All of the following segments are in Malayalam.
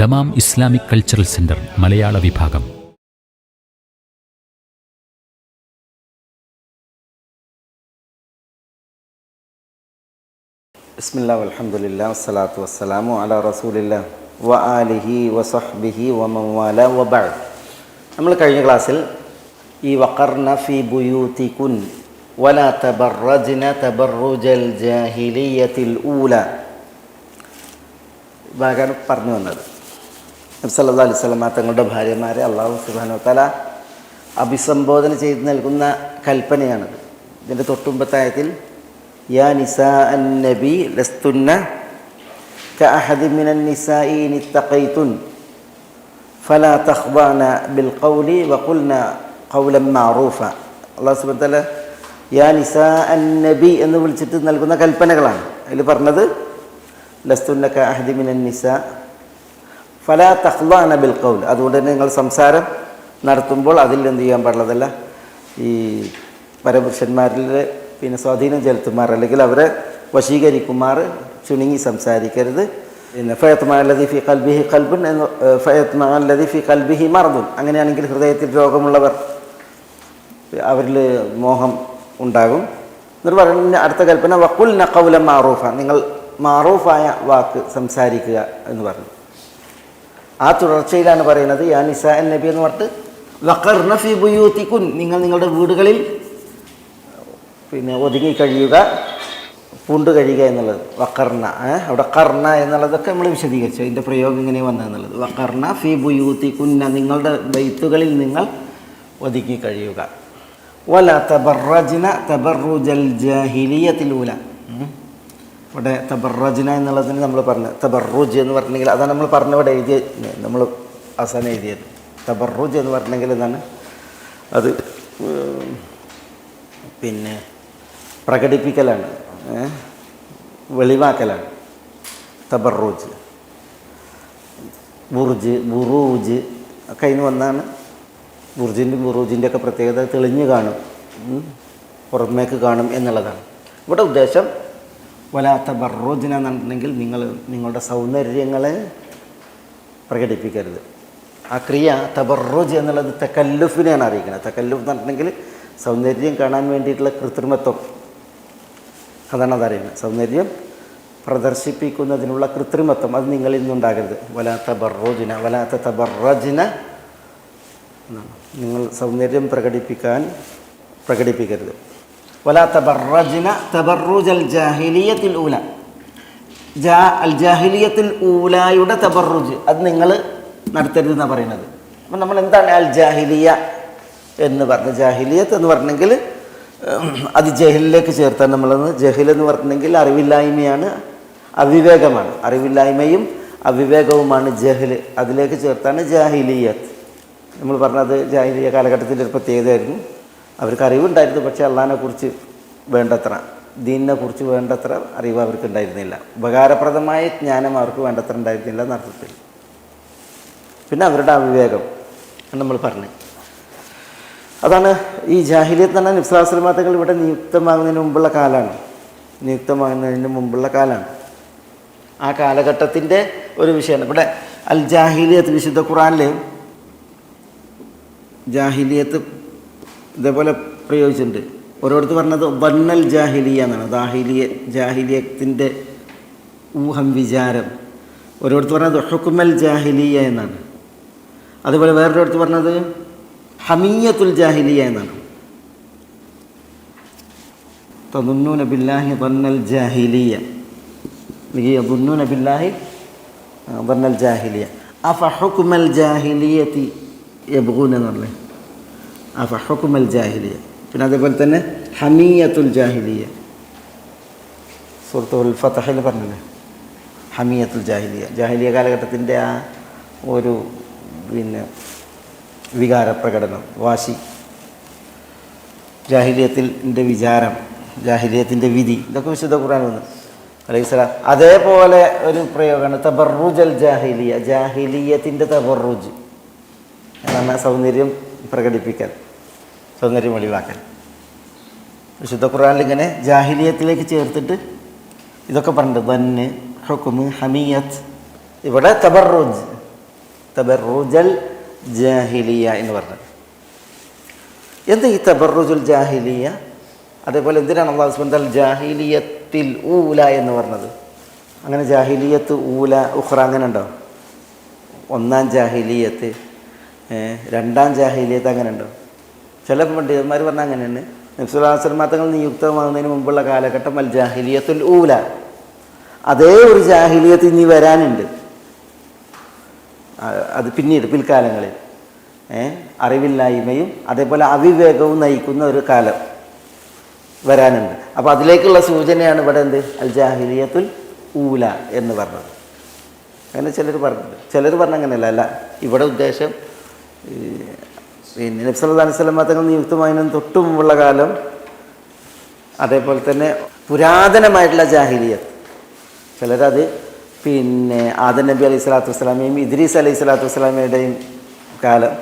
ദമാം ഇസ്ലാമിക് കൾച്ചറൽ സെന്റർ മലയാള വിഭാഗം. ബിസ്മില്ലാഹി വൽഹംദുലില്ലാഹി വസ്സലാത്തു വസ്സലാമു അലാ റസൂലില്ലാഹി വ ആലിഹി വസഹ്ബിഹി വമൻ വാല വബഅദ്. നമ്മൾ കഴിഞ്ഞ ക്ലാസ്സിൽ ഈ വഖർന ഫീ ബുയൂതികുൻ വലാ തബറജ്ന തബറുജൽ ജാഹിലിയ്യത്തിൽ ഊല ഭാഗമാണ് പറഞ്ഞു വന്നത്. നബി സല്ലല്ലാഹു അലൈഹി വസല്ലം തങ്ങളുടെ ഭാര്യമാരെ അല്ലാഹു സുബ്ഹാനഹു വ തആല അഭിസംബോധന ചെയ്ത് നൽകുന്ന കൽപ്പനയാണത്. ഇതിൻ്റെ തൊട്ടുമ്പത്തെ ആയത്തിൽ യാ നിസാ അൻ നബി ലസ്തുന്ന കഅഹദി മിനൻ നിസാഇ ഇൻ ഇത്തഖൈതുൻ ഫലാ തഖ്ദഅന ബിൽ ഖൗലി വഖുൽന ഖൗലൻ മഅറൂഫ. അല്ലാഹു സുബ്ഹാനഹു വ തആല യാ നിസാ അൻ നബി എന്ന് വിളിച്ചിട്ട് നൽകുന്ന കൽപ്പനകളാണ്. അതിൽ പറഞ്ഞത് ലസ്തുന്ന കഅഹദി മിനൻ നിസാ ഫലാ തഖ്ദഅന ബിൽ ഖൗൽ. അതുകൊണ്ട് തന്നെ നിങ്ങൾ സംസാരം നടത്തുമ്പോൾ അതിൽ എന്ത് ചെയ്യാൻ പാടുള്ളതല്ല, ഈ പരപുരുഷന്മാരിൽ പിന്നെ സ്വാധീനം ചെലുത്തുമാർ അല്ലെങ്കിൽ അവരെ വശീകരിക്കുമാർ ചുണുങ്ങി സംസാരിക്കരുത്. പിന്നെ ഫയത്മഅല്ലദി ഫീ ഖൽബിഹി ഖൽബുൻ ഫയത്മഅല്ലദി ഫീ ഖൽബിഹി മർദുൻ. അങ്ങനെയാണെങ്കിൽ ഹൃദയത്തിൽ രോഗമുള്ളവർ അവരിൽ മോഹം ഉണ്ടാകും. എന്നിട്ട് പറയുന്ന അടുത്ത കൽപ്പന വഖുൽന ഖൗലൻ മഅറൂഫ, നിങ്ങൾ മഅറൂഫായ വാക്ക് സംസാരിക്കുക എന്ന് പറഞ്ഞു. ആ തുടർച്ചയിലാണ് പറയുന്നത് യാ നിസാ അൻ നബി എന്ന് പറഞ്ഞിട്ട് വഖർന ഫീ ബുയൂതികുൻ, നിങ്ങൾ നിങ്ങളുടെ വീടുകളിൽ പിന്നെ ഒതുങ്ങി കഴിയുക, പൂണ്ട് കഴിയുക എന്നുള്ളത്. വഖർന, അവിടെ കർണ എന്നുള്ളതൊക്കെ നമ്മൾ വിശദീകരിച്ചു, അതിൻ്റെ പ്രയോഗം ഇങ്ങനെ വന്നതെന്നുള്ളത്. വഖർന ഫീ ബുയൂതികുന്ന, നിങ്ങളുടെ ബൈത്തുകളിൽ നിങ്ങൾ ഒതുങ്ങി കഴിയുക. വലാ തബറജ്ന തബറുജൽ ജാഹിലിയ്യത്തിൽ ഊല. ഇവിടെ തബറജ്ന എന്നുള്ളതിന് നമ്മൾ പറഞ്ഞു തബറുജ് എന്ന് പറഞ്ഞെങ്കിൽ അതാണ് നമ്മൾ പറഞ്ഞവിടെ എഴുതിയത്, നമ്മൾ അവസാനം എഴുതിയത്. തബറുജ് എന്ന് പറഞ്ഞെങ്കിൽ എന്താണ് അത്, പിന്നെ പ്രകടിപ്പിക്കലാണ്, വെളിവാക്കലാണ് തബറുജ്. ബുർജ്, ബുറൂജ് ഒക്കെ അതിന് വന്നാണ്. ബുർജിൻ്റെ ബുറൂജിൻ്റെ ഒക്കെ പ്രത്യേകത തെളിഞ്ഞു കാണും, പുറമേക്ക് കാണും എന്നുള്ളതാണ്. ഇവിടെ ഉദ്ദേശം വലാ തബറുജ്ന എന്നുണ്ടെങ്കിൽ നിങ്ങൾ നിങ്ങളുടെ സൗന്ദര്യങ്ങളെ പ്രകടിപ്പിക്കരുത്. ആ ക്രിയ തബറുജ് എന്നുള്ളത് തകല്ലുഫിനെയാണ് അറിയിക്കുന്നത്. തകല്ലുഫ് എന്ന് പറഞ്ഞിട്ടുണ്ടെങ്കിൽ സൗന്ദര്യം കാണാൻ വേണ്ടിയിട്ടുള്ള കൃത്രിമത്വം, അതാണ് അതറിയുന്നത്. സൗന്ദര്യം പ്രദർശിപ്പിക്കുന്നതിനുള്ള കൃത്രിമത്വം അത് നിങ്ങളിൽ നിന്നുണ്ടാകരുത്. വലാ തബറുജ്ന വലാ തബറജ്ന എന്നാണ്, നിങ്ങൾ സൗന്ദര്യം പ്രകടിപ്പിക്കരുത്. വലാ തബറജ്ന തബറുജൽ ജാഹിലിയ്യത്തിൽ ഊല, അൽ ജാഹിലിയ്യത്തിൽ ഊലായുടെ തബറുജ് അത് നിങ്ങൾ നടത്തരുതെന്നാണ് പറയുന്നത്. അപ്പം നമ്മൾ എന്താണ് അൽ ജാഹിലിയ എന്ന് പറഞ്ഞ, ജാഹിലിയത്ത് എന്ന് പറഞ്ഞെങ്കിൽ അത് ജഹലിലേക്ക് ചേർത്താണ് നമ്മളെന്ന്. ജഹൽ എന്ന് പറഞ്ഞെങ്കിൽ അറിവില്ലായ്മയാണ്, അവിവേകമാണ്. അറിവില്ലായ്മയും അവിവേകവുമാണ് ജഹൽ, അതിലേക്ക് ചേർത്താണ് ജാഹിലിയത്ത്. നമ്മൾ പറഞ്ഞത് ജാഹിലിയ കാലഘട്ടത്തിൻ്റെ ഒരു പ്രത്യേകതയായിരുന്നു. അവർക്ക് അറിവുണ്ടായിരുന്നു, പക്ഷേ അള്ളാഹിനെക്കുറിച്ച് വേണ്ടത്ര, ദീനിനെക്കുറിച്ച് വേണ്ടത്ര അറിവ് അവർക്ക് ഉണ്ടായിരുന്നില്ല. ഉപകാരപ്രദമായ ജ്ഞാനം അവർക്ക് വേണ്ടത്ര ഉണ്ടായിരുന്നില്ല എന്നർത്ഥത്തിൽ. പിന്നെ അവരുടെ അവിവേകം നമ്മൾ പറഞ്ഞു. അതാണ് ഈ ജാഹിലിയത്ത് എന്ന് പറഞ്ഞാൽ നബി സ്വല്ലല്ലാഹു അലൈഹി വസല്ലം തങ്ങൾ ഇവിടെ നിയുക്തമാകുന്നതിന് മുമ്പുള്ള കാലമാണ്. ആ കാലഘട്ടത്തിൻ്റെ ഒരു വിഷയമാണ് ഇവിടെ അൽ ജാഹിലിയത്ത്. വിശുദ്ധ ഖുർആനിൽ ജാഹിലിയത്ത് ഇതേപോലെ പ്രയോഗിച്ചിട്ടുണ്ട്. ഓരോരുത്തർ പറഞ്ഞത് വന്നൽ ജാഹിലിയ എന്നാണ്, ജാഹിലിയത്തിൻ്റെ ഊഹം, വിചാരം. ഓരോരുത്തർ പറഞ്ഞത് ഹുക്മൽ ജാഹിലിയ എന്നാണ്. അതുപോലെ വേറൊരിടത്ത് പറഞ്ഞത് ഹമിയത്തുൽ ജാഹിലിയ എന്നാണ്. തദുന്നൂന ബില്ലാഹി വന്നൽ ജാഹിലിയ, യദുന്നൂന ബില്ലാഹി വന്നൽ ജാഹിലിയ. അഫ ഹുക്മൽ ജാഹിലിയത്തി യബ്ഗൂന എന്ന് പറഞ്ഞേ, അഫ ഹുക്മൽ ജാഹിലിയ. പിന്നെ അതേപോലെ തന്നെ ഹമിയത്തുൽ ജാഹിലിയ, സൂറത്തുൽ ഫതഹിൽ പറഞ്ഞില്ലേ ഹമിയത്തുൽ ജാഹിലിയ. ജാഹിലിയ കാലഘട്ടത്തിൻ്റെ ആ ഒരു പിന്നെ വികാരപ്രകടനം, വാശി, ജാഹിലിയത്തിൻ്റെ വിചാരം, ജാഹിലിയത്തിൻ്റെ വിധി, ഇതൊക്കെ വിശുദ്ധ ഖുർആൻ വന്നു അലൈഹിസ്സലാം. അതേപോലെ ഒരു പ്രയോഗമാണ് തബറുജൽ ജാഹിലിയ, ജാഹിലിയത്തിൻ്റെ തബറുജ് എന്നാണ് സൗന്ദര്യം പ്രകടിപ്പിക്കൽ, സൗന്ദര്യം വെളിവാക്കൽ. വിശുദ്ധ ഖുർആനിൽ ഇങ്ങനെ ജാഹിലിയത്തിലേക്ക് ചേർത്തിട്ട് ഇതൊക്കെ പറഞ്ഞിട്ടുണ്ട്. വന്ന്, ഹുക്മ്, ഹമിയത്ത്. ഇവിടെ തബറുജ് തബറുജൽ ജാഹിലിയ എന്ന് പറഞ്ഞത്. എന്ത് ഈ തബറുജുൽ ജാഹിലിയ? അതേപോലെ എന്തിനാണ് അല്ലാഹു സുബ്ഹാനഹു വ തആല ജാഹിലിയത്തിൽ ഊല എന്ന് പറഞ്ഞത്? അങ്ങനെ ജാഹിലിയത്ത് ഊല ഉഖ്റ അങ്ങനെ ഉണ്ടോ? ഒന്നാം ജാഹിലിയത്ത്, രണ്ടാം ജാഹിലിയത്ത് അങ്ങനെ ഉണ്ടോ? ചില പണ്ഡിതന്മാർ പറഞ്ഞാൽ അങ്ങനെയാണ്. നബി സല്ലല്ലാഹു അലൈഹി വസല്ലം തങ്ങൾ നിയുക്തമാകുന്നതിന് മുമ്പുള്ള കാലഘട്ടം അൽ ജാഹിലിയത്തുൽ ഊല, അതേ ഒരു ജാഹിലിയത്ത് ഇനി വരാനുണ്ട്. അത് പിന്നീട് പിൽക്കാലങ്ങളിൽ അറിവില്ലായ്മയും അതേപോലെ അവിവേകവും നയിക്കുന്ന ഒരു കാലം വരാനുണ്ട്. അപ്പോൾ അതിലേക്കുള്ള സൂചനയാണ് ഇവിടെ എന്ത് അൽ ജാഹിലിയത്തുൽ ഊല എന്ന് പറഞ്ഞത്. അങ്ങനെ ചിലർ പറഞ്ഞിട്ടുണ്ട്. ചിലർ പറഞ്ഞങ്ങനെയല്ല, അല്ല ഇവിടെ ഉദ്ദേശം പിന്നെ നബി സല്ലല്ലാഹു അലൈഹി വസല്ലം തങ്ങൾ നിയുക്തമായതിനും തൊട്ടു മുമ്പുള്ള കാലം, അതേപോലെ തന്നെ പുരാതനമായിട്ടുള്ള ജാഹിലിയത്ത്. ചിലരത് പിന്നെ ആദം നബി അലൈഹി സ്വലാത്തു വസ്സലാമയും ഇദ്രീസ് അലൈഹി സ്വലാത്തു വസ്സലാമയുടെയും കാലം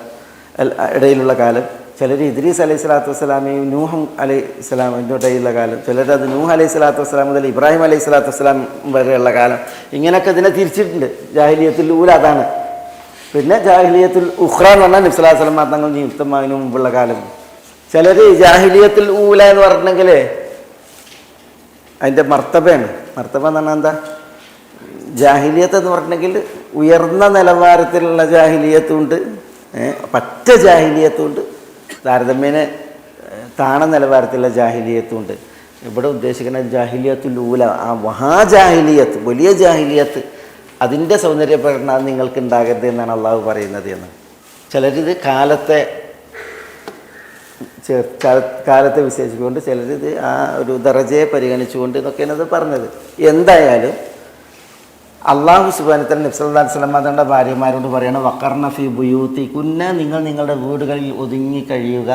ഇടയിലുള്ള കാലം, ചിലർ ഇദ്രീസ് അലൈഹി സ്വലാത്തു വസ്സലാമയും നൂഹ് അലൈഹി സ്വലാമിൻ്റെ ഇടയിലുള്ള കാലം, ചിലരത് നൂഹ് അലൈഹി സ്വലാത്തു വസ്സലാം മുതൽ ഇബ്രാഹിം അലൈഹി സ്വലാത്തു വസ്സലാം വരെയുള്ള കാലം, ഇങ്ങനെയൊക്കെ ഇതിനെ തിരിച്ചിട്ടുണ്ട്. ജാഹിലിയത്തുൽ ഊല അതാണ്. പിന്നെ ജാഹിലിയത്തുൽ ഉഖ്റ എന്ന് പറഞ്ഞാൽ നബി സല്ലല്ലാഹു അലൈഹി വസല്ലം തങ്ങൾ നിയുക്തമായതിനു മുമ്പുള്ള കാലം. ചിലർ ജാഹിലിയത്തുൽ ഊല എന്ന് പറഞ്ഞിട്ടുണ്ടെങ്കിൽ അതിൻ്റെ മർത്തബയാണ്. മർത്തബ എന്ന് പറഞ്ഞാൽ എന്താ? ജാഹിലിയത്ത് എന്ന് പറഞ്ഞിട്ടുണ്ടെങ്കിൽ ഉയർന്ന നിലവാരത്തിലുള്ള ജാഹിലിയത്തുണ്ട്, പറ്റ ജാഹിലിയത്തുണ്ട്, താരതമ്യേന താണ നിലവാരത്തിലുള്ള ജാഹിലിയത്തുണ്ട്. ഇവിടെ ഉദ്ദേശിക്കുന്ന ജാഹിലിയത്തുൽ ഊല, ആ മഹാജാഹിലിയത്ത്, വലിയ ജാഹിലിയത്ത്, അതിൻ്റെ സൗന്ദര്യപ്രകടനം നിങ്ങൾക്ക് ഉണ്ടാകരുത് എന്നാണ് അള്ളാഹു പറയുന്നത് എന്ന്. ചിലരിത് കാലത്തെ വിശേഷിച്ചുകൊണ്ട്, ചിലരിത് ആ ഒരു ദറജയെ പരിഗണിച്ചുകൊണ്ട് എന്നൊക്കെയാണ് അത് പറഞ്ഞത്. എന്തായാലും അള്ളാഹു സുബ്ഹാനഹു വ തആല നബി സല്ലല്ലാഹു അലൈഹി വസല്ലം തങ്ങളുടെ ഭാര്യമാരോട് പറയണം, വഖർന ഫീ ബുയൂതികുന്ന, നിങ്ങൾ നിങ്ങളുടെ വീടുകളിൽ ഒതുങ്ങി കഴിയുക,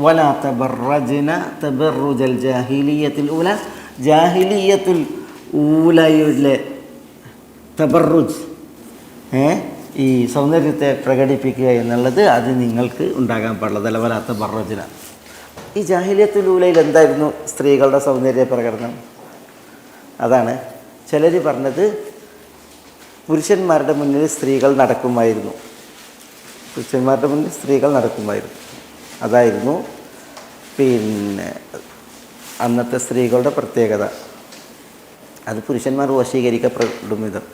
വലാ തബറജ്ന തബറുജൽ ജാഹിലിയത്തുൽ ഊല, ജാഹിലിയത്തുൽ ഊലയിലെ തബറുജ്, ഈ സൗന്ദര്യത്തെ പ്രകടിപ്പിക്കുക എന്നുള്ളത് അത് നിങ്ങൾക്ക് ഉണ്ടാകാൻ പാടുള്ളതല്ല. വലാ തബറജ്ന. ഈ ജാഹിലിയത്തുൽ ഊലയിൽ എന്തായിരുന്നു സ്ത്രീകളുടെ സൗന്ദര്യ പ്രകടനം? അതാണ് ചിലർ പറഞ്ഞത്, പുരുഷന്മാരുടെ മുന്നിൽ സ്ത്രീകൾ നടക്കുമായിരുന്നു. പുരുഷന്മാരുടെ മുന്നിൽ സ്ത്രീകൾ നടക്കുമായിരുന്നു. അതായിരുന്നു പിന്നെ അന്നത്തെ സ്ത്രീകളുടെ പ്രത്യേകത. അത് പുരുഷന്മാർ വശീകരിക്കപ്പെടും വിധം.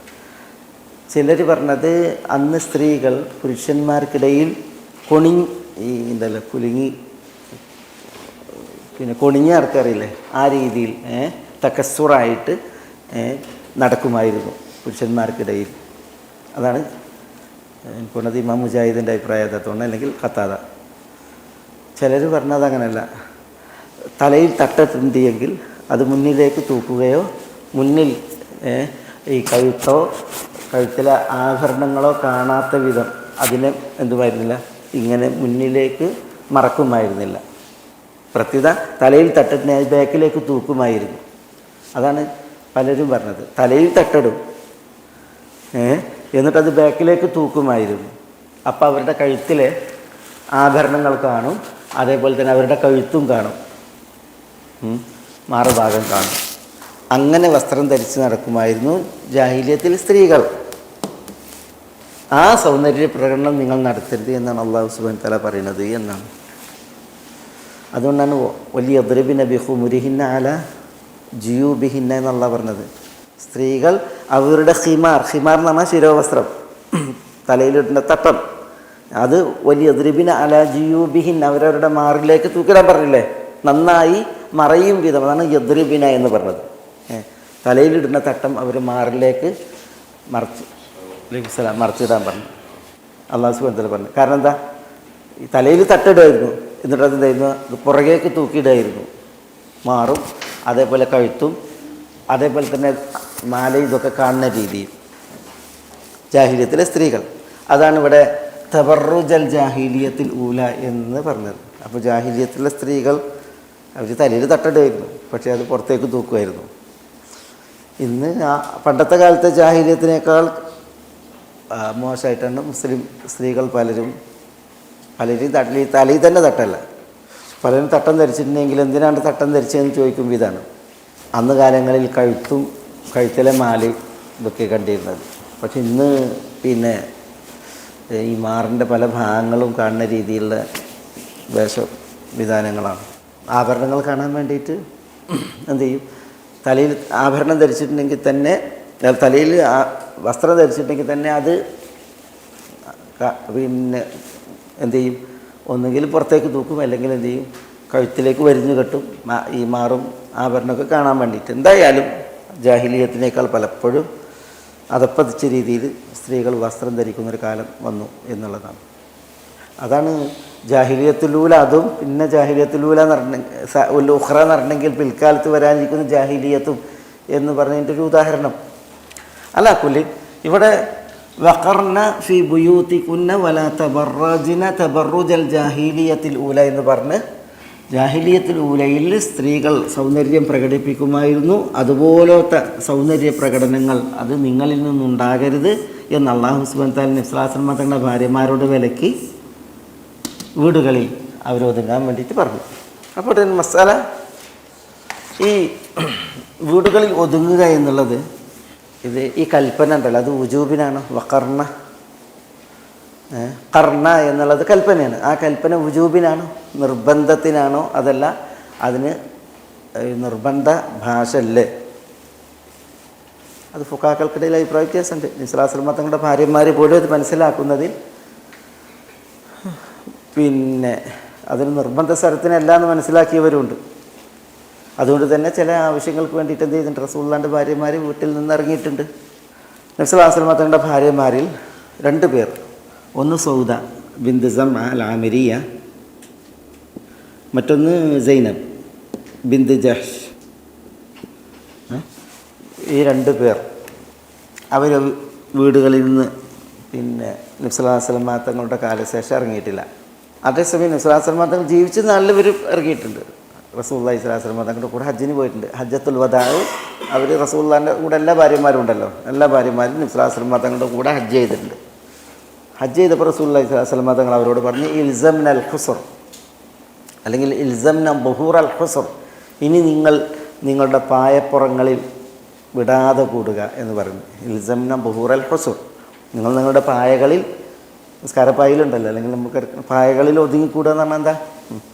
ചിലർ പറഞ്ഞത് അന്ന് സ്ത്രീകൾ പുരുഷന്മാർക്കിടയിൽ കുലുങ്ങി പിന്നെ കൊണിഞ്ഞ ആർക്കറിയില്ലേ, ആ രീതിയിൽ തക്കസ്സുറായിട്ട് നടക്കുമായിരുന്നു പുരുഷന്മാർക്കിടയിൽ. അതാണ് എനിക്കുള്ളത് ഇമാം മുജാഹിദിൻ്റെ അഭിപ്രായത്തോണ്ട്, അല്ലെങ്കിൽ ഖത്താദ. ചിലർ പറഞ്ഞത് അങ്ങനെയല്ല, തലയിൽ തട്ടിട്ടുണ്ടെങ്കിൽ അത് മുന്നിലേക്ക് തൂക്കുകയോ മുന്നിൽ ഈ കഴുത്തിലെ ആഭരണങ്ങളോ കാണാത്ത വിധം അതിനെ എന്തുമായിരുന്നില്ല, ഇങ്ങനെ മുന്നിലേക്ക് മറക്കുമായിരുന്നില്ല. പ്രത്യേകത തലയിൽ തട്ടിട്ട് ബാക്കിലേക്ക് തൂക്കുമായിരുന്നു. അതാണ് പലരും പറഞ്ഞത്. തലയിൽ തട്ടിടും, എന്നിട്ടത് ബാക്കിലേക്ക് തൂക്കുമായിരുന്നു. അപ്പോൾ അവരുടെ കഴുത്തിലെ ആഭരണങ്ങൾ കാണും, അതേപോലെ തന്നെ അവരുടെ കഴുത്തും കാണും, മാറുഭാഗം കാണും. അങ്ങനെ വസ്ത്രം ധരിച്ച് നടക്കുമായിരുന്നു ജാഹിലിയത്തിൽ സ്ത്രീകൾ. ആ സൗന്ദര്യ പ്രകടനം നിങ്ങൾ നടത്തരുത് എന്നാണ് അല്ലാഹു സുബ്ഹാനഹു വ തആല പറയുന്നത് എന്നാണ്. അതുകൊണ്ടാണ് വലിയ യദ്രിബിന ബിഖുമുരിഹിന്ന അല ജിയൂബിഹിന്ന എന്നുള്ള പറഞ്ഞത്. സ്ത്രീകൾ അവരുടെ ഹിമാർ എന്ന് പറഞ്ഞാൽ ശിരോവസ്ത്രം, തലയിലിടുന്ന തട്ടം, അത് വലിയ യദ്രിബിന അല ജിയൂബിഹിൻ, അവരവരുടെ മാറിലേക്ക് തൂക്കിടാൻ പറഞ്ഞില്ലേ, നന്നായി മറയും വിധം. അതാണ് യദ്രിബിന എന്ന് പറഞ്ഞത്. തലയിലിടുന്ന തട്ടം അവർ മാറിലേക്ക് മറച്ചിടാൻ പറഞ്ഞു അല്ലാഹു സുബ്ഹാനഹു വ തആല പറഞ്ഞു. കാരണം എന്താ? ഈ തലയിൽ തട്ടിടുമായിരുന്നു, എന്നിട്ട് അതെന്തായിരുന്നു, പുറകേക്ക് തൂക്കിയിടായിരുന്നു. മാറും, അതേപോലെ കഴുത്തും, അതേപോലെ തന്നെ മാല, ഇതൊക്കെ കാണുന്ന രീതിയിൽ ജാഹിലിയത്തിലെ സ്ത്രീകൾ. അതാണ് ഇവിടെ തബറുജൽ ജാഹിലിയത്തിൽ ഊല എന്ന് പറഞ്ഞത്. അപ്പോൾ ജാഹിലിയത്തിലെ സ്ത്രീകൾ അവർ തലയിൽ തട്ടിടുമായിരുന്നു, പക്ഷേ അത് പുറത്തേക്ക് തൂക്കുമായിരുന്നു. ഇന്ന് പണ്ടത്തെ കാലത്തെ ജാഹിലിയത്തിനേക്കാൾ മോശമായിട്ടാണ് മുസ്ലിം സ്ത്രീകൾ പലരും തലയിൽ തന്നെ തട്ടല്ല, പലരും തട്ടം ധരിച്ചിട്ടുണ്ടെങ്കിൽ എന്തിനാണ് തട്ടം ധരിച്ചതെന്ന് ചോദിക്കുമ്പോൾ ഇതാണ്. അന്ന് കാലങ്ങളിൽ കഴുത്തിലെ മാല ഇതൊക്കെ കണ്ടിരുന്നത്. പക്ഷെ ഇന്ന് പിന്നെ ഈ മാറിൻ്റെ പല ഭാഗങ്ങളും കാണുന്ന രീതിയിലുള്ള വേഷവിധാനങ്ങളാണ്. ആഭരണങ്ങൾ കാണാൻ വേണ്ടിയിട്ട് എന്ത് ചെയ്യും, തലയിൽ ആഭരണം ധരിച്ചിട്ടുണ്ടെങ്കിൽ തന്നെ, തലയിൽ വസ്ത്രം ധരിച്ചിട്ടുണ്ടെങ്കിൽ തന്നെ അത് പിന്നെ എന്ത് ചെയ്യും, ഒന്നുകിൽ പുറത്തേക്ക് തൂക്കും, അല്ലെങ്കിൽ എന്ത് ചെയ്യും, കഴുത്തിലേക്ക് വരിഞ്ഞു കെട്ടും, ഈ മാറും ആഭരണമൊക്കെ കാണാൻ വേണ്ടിയിട്ട്. എന്തായാലും ജാഹിലിയത്തിനേക്കാൾ പലപ്പോഴും അതപ്പതിച്ച രീതിയിൽ സ്ത്രീകൾ വസ്ത്രം ധരിക്കുന്നൊരു കാലം വന്നു എന്നുള്ളതാണ്. അതാണ് ജാഹിലിയത്തുലൂല. അതും പിന്നെ ജാഹിലിയത്തുലൂല എന്ന് പറഞ്ഞെങ്കിൽ ഉഖ്റ എന്ന് പറഞ്ഞെങ്കിൽ പിൽക്കാലത്ത് വരാനിരിക്കുന്ന ജാഹിലിയത്തും എന്ന് പറഞ്ഞതിൻ്റെ ഒരു ഉദാഹരണം. അല്ല കുല്ലി ഇവിടെ വഖർന ഫി ബുയൂതികുന്ന വലാ തബറജ്ന തബറുജൽ ജാഹിലിയത്തിൽ ഊല എന്ന് പറഞ്ഞ് ജാഹിലിയത്തിൽ ഊലയിൽ സ്ത്രീകൾ സൗന്ദര്യം പ്രകടിപ്പിക്കുമായിരുന്നു, അതുപോലത്തെ സൗന്ദര്യ പ്രകടനങ്ങൾ അത് നിങ്ങളിൽ നിന്നുണ്ടാകരുത് എന്ന് അല്ലാഹു സുബ്ഹാനഹു വ തആല നബി സ്വല്ലല്ലാഹു അലൈഹി വസല്ലം തങ്ങളുടെ ഭാര്യമാരോട് വിലക്കി വീടുകളിൽ അവരൊതുങ്ങാൻ വേണ്ടിയിട്ട് പറഞ്ഞു. അപ്പോൾ മസാല ഈ വീടുകളിൽ ഒതുങ്ങുക എന്നുള്ളത് ഇത് ഈ കൽപ്പന ഉണ്ടല്ലോ, അത് വുജൂബിനാണ്. വഖർന കർണ എന്നുള്ളത് കൽപ്പനയാണ്. ആ കൽപ്പന വുജൂബിനാണോ നിർബന്ധത്തിനാണോ? അതല്ല അതിന് നിർബന്ധ ഭാഷ അല്ലേ? അത് ഫുഖാക്കൾക്കിടയിൽ അഭിപ്രായ വ്യത്യാസമുണ്ട്. നബി സ്വല്ലല്ലാഹു അലൈഹി വസല്ലം തങ്ങളുടെ ഭാര്യമാർ പോലും അത് മനസ്സിലാക്കുന്നതിൽ പിന്നെ അതിന് നിർബന്ധ സ്ഥലത്തിനല്ല എന്ന് മനസ്സിലാക്കിയവരുണ്ട്. അതുകൊണ്ട് തന്നെ ചില ആവശ്യങ്ങൾക്ക് വേണ്ടിയിട്ട് എന്ത് ചെയ്തിട്ടുണ്ട്, റസൂലുള്ളാഹിൻ്റെ ഭാര്യമാർ വീട്ടിൽ നിന്ന് ഇറങ്ങിയിട്ടുണ്ട്. നബി സ്വല്ലല്ലാഹു അലൈഹി വസല്ലം തങ്ങളുടെ ഭാര്യമാരിൽ 2 പേർ, ഒന്ന് സൗദ ബിന്ത് സംഅ അൽ ആമിരിയ, മറ്റൊന്ന് സൈനബ് ബിന്ത് ജഹ്ഷ്. ഈ 2 പേർ അവർ വീടുകളിൽ നിന്ന് പിന്നെ നബി സ്വല്ലല്ലാഹു അലൈഹി വസല്ലം തങ്ങളുടെ കാലശേഷം ഇറങ്ങിയിട്ടില്ല. അതേസമയം നബി സ്വല്ലല്ലാഹു അലൈഹി വസല്ലം തങ്ങൾ ജീവിച്ച നാളിൽ ഇറങ്ങിയിട്ടുണ്ട്. റസൂലുള്ളാഹി സ്വല്ലല്ലാഹു അലൈഹി വസല്ലം തങ്ങളുടെ കൂടെ ഹജ്ജിന് പോയിട്ടുണ്ട്. ഹജ്ജത്തുൽ വദാ അവർ റസൂലുള്ളാഹിൻ്റെ കൂടെ എല്ലാ ഭാര്യമാരും ഉണ്ടല്ലോ, എല്ലാ ഭാര്യമാരും നബി സ്വല്ലല്ലാഹു അലൈഹി വസല്ലം തങ്ങളുടെ കൂടെ ഹജ്ജ് ചെയ്തിട്ടുണ്ട്. ഹജ്ജ് ചെയ്തപ്പോൾ റസൂലുള്ളാഹി സ്വല്ലല്ലാഹു അലൈഹി വസല്ലം തങ്ങൾ അവരോട് പറഞ്ഞു, ഇൽസംന അൽ ഹുസ്ർ, അല്ലെങ്കിൽ ഇൽസംന ബുഹൂർ അൽ ഹുസ്ർ, ഇനി നിങ്ങൾ നിങ്ങളുടെ പായപ്പുറങ്ങളിൽ വിടാതെ കൂടുക എന്ന് പറഞ്ഞു. ഇൽസംന ബുഹൂർ അൽ ഹുസ്ർ, നിങ്ങൾ നിങ്ങളുടെ പായകളിൽ, നിസ്കാരപ്പായയിലുണ്ടല്ലോ, അല്ലെങ്കിൽ നമുക്ക് പായകളിൽ ഒതുങ്ങിക്കൂടുക എന്ന് പറഞ്ഞാൽ എന്താ,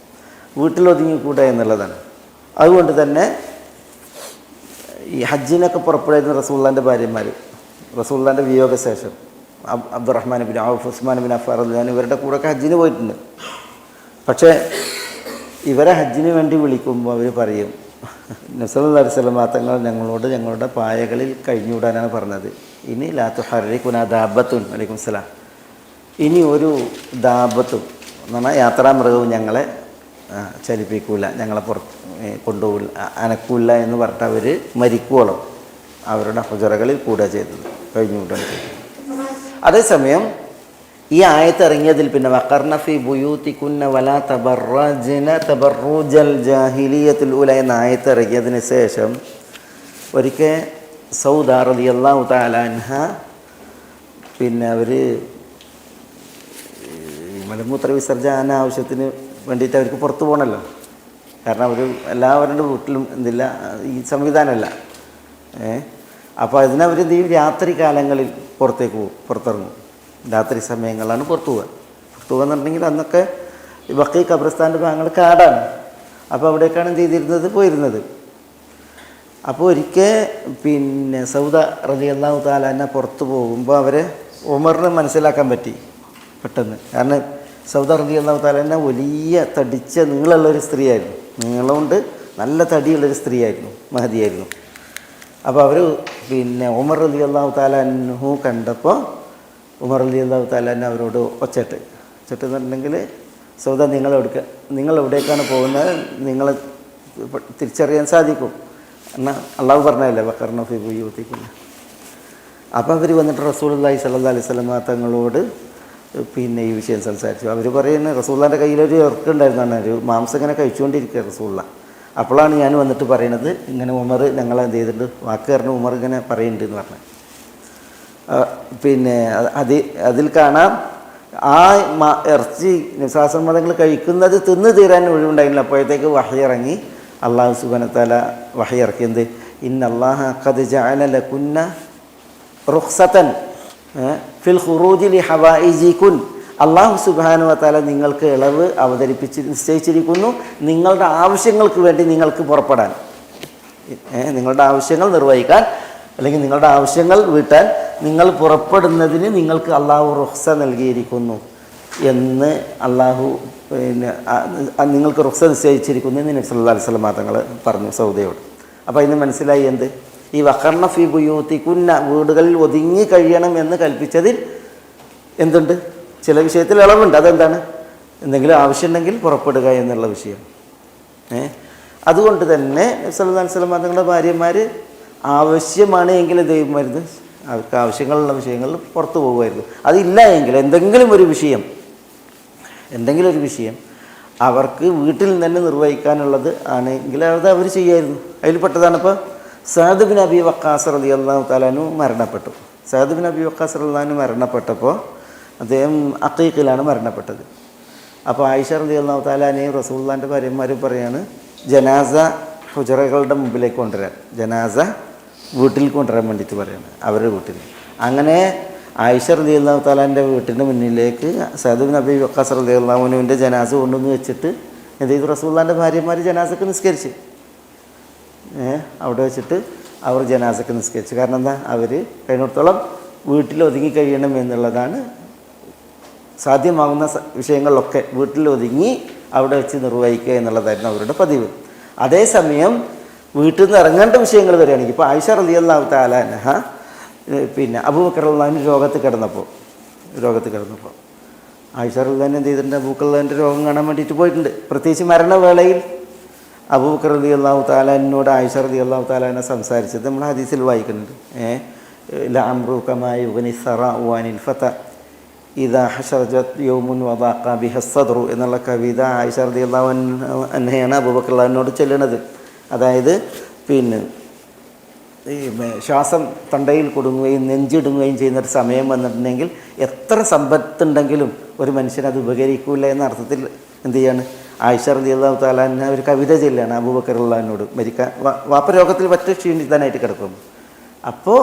വീട്ടിൽ ഒതുങ്ങിക്കൂടുക എന്നുള്ളതാണ്. അതുകൊണ്ട് തന്നെ ഈ ഹജ്ജിനൊക്കെ പുറപ്പെടുന്ന റസൂലുള്ളാഹിൻ്റെ ഭാര്യമാർ, റസൂലുള്ളാഹിൻ്റെ വിയോഗശേഷം അബ്ദുറഹ്മാൻ ബിൻ ഔഫ്, ഉസ്മാൻ ബിൻ അഫ്ഫാൻ റളിയല്ലാഹു അൻഹു ഇവരുടെ കൂടെയൊക്കെ ഹജ്ജിന് പോയിട്ടുണ്ട്. പക്ഷേ ഇവരെ ഹജ്ജിന് വേണ്ടി വിളിക്കുമ്പോൾ അവർ പറയും, നബി സല്ലല്ലാഹു അലൈഹി വസല്ലം തങ്ങൾ ഞങ്ങളോട് ഞങ്ങളുടെ പായകളിൽ കഴിഞ്ഞുകൂടാനാണ് പറഞ്ഞത്. ഇനി ലാ തുഹർരികുനാ ദാബത്തുൻ, വലൈക്കും സലാം, ഇനി ഒരു ദാബത്തും എന്ന് പറഞ്ഞാൽ യാത്രാമൃഗവും ഞങ്ങളെ ചലിപ്പിക്കൂല, ഞങ്ങളെ കൊണ്ടുപോകില്ല, അനക്കൂല എന്ന് പറഞ്ഞിട്ട് അവർ മരിക്കുവോളം അവരുടെ ഹുജറകളിൽ കൂടുക ചെയ്തത്, കഴിഞ്ഞുകൂടാണ് ചെയ്തത്. അതേസമയം ഈ ആയത്ത് ഇറങ്ങിയതിൽ പിന്നെ വഖർന ഫീ ബുയൂതികുന്ന വലാ തബറജ്ന തബറുജൽ ജാഹിലിയത്തുൽ ഊല എന്ന ആയത്ത് ഇറങ്ങിയതിന് ശേഷം ഒരിക്കൽ സൗദ റളിയല്ലാഹു തആല അൻഹ പിന്നെ അവർ മലമൂത്ര വിസർജന ആവശ്യത്തിന് വേണ്ടിയിട്ട് അവർക്ക് പുറത്തു പോകണമല്ലോ. കാരണം അവർ എല്ലാവരുടെ വീട്ടിലും എന്തില്ല ഈ സംവിധാനമല്ല. അപ്പോൾ അതിനവരെന്ത് ചെയ്യും, രാത്രി കാലങ്ങളിൽ പുറത്തേക്ക് പോകും, പുറത്തിറങ്ങും. രാത്രി സമയങ്ങളിലാണ് പുറത്തു പോകുക. പുറത്തു പോകുക എന്നുണ്ടെങ്കിൽ അന്നൊക്കെ ബഖീ ഖബർസ്ഥാൻ്റെ ഭാഗങ്ങൾ കാടാണ്. അപ്പോൾ അവിടേക്കാണ് എന്ത് ചെയ്തിരുന്നത്, പോയിരുന്നത്. അപ്പോൾ ഒരിക്കൽ പിന്നെ സൗദ റളിയല്ലാഹു തആല അൻഹ പുറത്തു പോകുമ്പോൾ അവരെ ഉമറിന് മനസ്സിലാക്കാൻ പറ്റി പെട്ടെന്ന്. കാരണം സൗദ റളിയല്ലാഹു തആല അൻഹ വലിയ തടിച്ച നീളമുള്ളൊരു സ്ത്രീയായിരുന്നു, നീളമുണ്ട്, നല്ല തടിയുള്ളൊരു സ്ത്രീയായിരുന്നു, മഹദിയായിരുന്നു. അപ്പോൾ അവർ പിന്നെ ഉമർ റളിയല്ലാഹു തആല അൻഹു കണ്ടപ്പോൾ ഉമർ റളിയല്ലാഹു തആല അൻഹു അവരോട് ഒച്ചട്ട് എന്ന് പറഞ്ഞിട്ടുണ്ടെങ്കിൽ, സൗദ നിങ്ങൾ എവിടേക്കാണ് പോകുന്നത്, നിങ്ങളെ തിരിച്ചറിയാൻ സാധിക്കും എന്നാൽ അള്ളാഹു പറഞ്ഞതല്ലേ വഖർന ഫീ ബുയൂതികുന്ന. അപ്പോൾ അവർ വന്നിട്ട് റസൂലുള്ളാഹി സ്വല്ലല്ലാഹു അലൈഹി വസല്ലം തങ്ങളോട് പിന്നെ ഈ വിഷയം സംസാരിച്ചു. അവർ പറയുന്നത് റസൂലുള്ളാഹിൻ്റെ കയ്യിലൊരു ഇറക്കുണ്ടായിരുന്നാണ്, ഒരു മാംസം ഇങ്ങനെ കഴിച്ചുകൊണ്ടിരിക്കുക റസൂലുള്ളാഹി. അപ്പോഴാണ് ഞാൻ വന്നിട്ട് പറയണത്, ഇങ്ങനെ ഉമർ ഞങ്ങളെ എന്ത് ചെയ്തിട്ടുണ്ട്, വാക്ക് പറഞ്ഞ് ഉമർ ഇങ്ങനെ പറയുന്നുണ്ട് എന്ന് പറഞ്ഞു. പിന്നെ അതിൽ കാണാം ആ ഇറച്ചി നിസാസമ്മതങ്ങൾ കഴിക്കുന്നത് തിന്ന് തീരാൻ ഒഴിവുണ്ടായില്ല. അപ്പോഴത്തേക്ക് വഹി ഇറങ്ങി, അള്ളാഹു സുബ്ഹാനഹു വ തആല വഹി ഇറക്കിയത്, ഇന്നല്ലാഹ ഖദ് ജഅല ലകുന്ന റുഖ്സതൻ ഫിൽ ഖുറൂജി ലി ഹവായിജികുൻ, അള്ളാഹു സുബ്ഹാനഹു വ തആല നിങ്ങൾക്ക് ഇളവ് നിശ്ചയിച്ചിരിക്കുന്നു നിങ്ങളുടെ ആവശ്യങ്ങൾക്ക് വേണ്ടി നിങ്ങൾക്ക് പുറപ്പെടാൻ, നിങ്ങളുടെ ആവശ്യങ്ങൾ നിർവഹിക്കാൻ അല്ലെങ്കിൽ നിങ്ങളുടെ ആവശ്യങ്ങൾ വീട്ടാൻ നിങ്ങൾ പുറപ്പെടുന്നതിന് നിങ്ങൾക്ക് അള്ളാഹു റുഖ്സ നൽകിയിരിക്കുന്നു എന്ന് അള്ളാഹു നിങ്ങൾക്ക് റുഖ്സ നിശ്ചയിച്ചിരിക്കുന്നു എന്ന് നബി സല്ലല്ലാഹു അലൈഹി വസല്ലം തങ്ങൾ പറഞ്ഞു സൗദയോട്. അപ്പോൾ അതിന് മനസ്സിലായി എന്ത്, ഈ വഖർന ഫീ ബുയൂതികുന്ന, വീടുകളിൽ ഒതുങ്ങി കഴിയണം എന്ന് കൽപ്പിച്ചതിൽ എന്തുണ്ട്, ചില വിഷയത്തിൽ ഇളവുണ്ട്. അതെന്താണ്, എന്തെങ്കിലും ആവശ്യമുണ്ടെങ്കിൽ പുറപ്പെടുക എന്നുള്ള വിഷയം. അതുകൊണ്ട് തന്നെ നബി സല്ലല്ലാഹു അലൈഹി വസല്ലം തങ്ങളുടെ ഭാര്യമാർ ആവശ്യമാണ് എങ്കിൽ ദൈവമായിരുന്നു അവർക്ക് ആവശ്യങ്ങളുള്ള വിഷയങ്ങളിൽ പുറത്തു പോകുമായിരുന്നു. അതില്ല എങ്കിൽ എന്തെങ്കിലും ഒരു വിഷയം അവർക്ക് വീട്ടിൽ നിന്ന് തന്നെ നിർവഹിക്കാനുള്ളത് ആണെങ്കിൽ അത് അവർ ചെയ്യുമായിരുന്നു. അതിൽ പെട്ടതാണ് ഇപ്പോൾ സഅദ് ബിൻ അബി വഖാസ് റളിയല്ലാഹു തആല അൻഹു മരണപ്പെട്ടു. സഅദ് ബിൻ അബി വഖാസ് റളിയല്ലാഹു അൻഹു മരണപ്പെട്ടപ്പോൾ അദ്ദേഹം അഖീഖിലാണ് മരണപ്പെട്ടത്. അപ്പോൾ ആയിഷ റളിയല്ലാഹു തആല അൻഹയും റസൂലുള്ളാഹിൻ്റെ ഭാര്യമാരും പറയാണ് ജനാസ ഹുജറകളുടെ മുമ്പിലേക്ക് കൊണ്ടുവരാൻ, ജനാസ വീട്ടിൽ കൊണ്ടുവരാൻ വേണ്ടിയിട്ട് പറയാണ്, അവരുടെ വീട്ടിൽ. അങ്ങനെ ആയിഷ റളിയല്ലാഹു തആലാൻ്റെ വീട്ടിൻ്റെ മുന്നിലേക്ക് സഅദ് ബിൻ അബി വഖാസ് റളിയല്ലാഹു അൻഹുവിൻ്റെ ജനാസ കൊണ്ടുവന്ന് വെച്ചിട്ട് എന്ത് ചെയ്തു, റസൂലുള്ളാഹിൻ്റെ ഭാര്യമാർ ജനാസക്ക് നിസ്കരിച്ച് അവിടെ വെച്ചിട്ട് അവർ ജനാസക്ക് നിസ്കരിച്ചു. കാരണം എന്താ, അവർ കഴിഞ്ഞിടത്തോളം വീട്ടിൽ ഒതുങ്ങി കഴിയണം എന്നുള്ളതാണ്. സാധ്യമാകുന്ന വിഷയങ്ങളിലൊക്കെ വീട്ടിൽ ഒതുങ്ങി അവിടെ വെച്ച് നിർവഹിക്കുക എന്നുള്ളതായിരുന്നു അവരുടെ പതിവ്. അതേസമയം വീട്ടിൽ നിന്ന് ഇറങ്ങേണ്ട വിഷയങ്ങൾ വരികയാണെങ്കിൽ ഇപ്പോൾ ആയിഷ റളിയല്ലാഹു തആല അൻഹ പിന്നെ അബൂബക്കർ റളിയല്ലാഹു രോഗത്ത് കിടന്നപ്പോൾ ആയിഷ റളിയല്ലാഹു എന്ത് ചെയ്തിട്ടുണ്ട്, അബൂബക്കറിൻ്റെ രോഗം കാണാൻ വേണ്ടിയിട്ട് പോയിട്ടുണ്ട്. പ്രത്യേകിച്ച് മരണവേളയിൽ അബൂബക്കർ റളിയല്ലാഹു തആലയോട് ആയിഷ റളിയല്ലാഹു തആല സംസാരിച്ചത് നമ്മൾ ഹദീസിൽ വായിക്കുന്നുണ്ട്. ലഅംറു കമാ യുഗ്നി സറാഉ അനിൽ ഫത ഇദാ ഹശറജത് യൗമുൻ വദാഖ ബിഹ സദ്റു എന്നുള്ള കവിത ആയിഷ റളിയല്ലാഹു അൻഹയാണ് അബൂബക്കർ റളിയല്ലാഹുവിനോട് ചൊല്ലുന്നത്. അതായത് പിന്നെ ഈ ശ്വാസം തൊണ്ടയിൽ കൊടുങ്ങുകയും നെഞ്ചിടുകയും ചെയ്യുന്നൊരു സമയം വന്നിട്ടുണ്ടെങ്കിൽ എത്ര സമ്പത്തുണ്ടെങ്കിലും ഒരു മനുഷ്യനത് ഉപകരിക്കൂല എന്ന അർത്ഥത്തിൽ എന്ത് ചെയ്യാണ്, ആയിഷ റളിയല്ലാഹു തആല അൻഹ ഒരു കവിത ചൊല്ലാണ് അബൂബക്കർ റളിയല്ലാഹുവിനോട്. വാപ്പ രോഗത്തിൽ പറ്റ ക്ഷീണിതനായിട്ട് കിടക്കും. അപ്പോൾ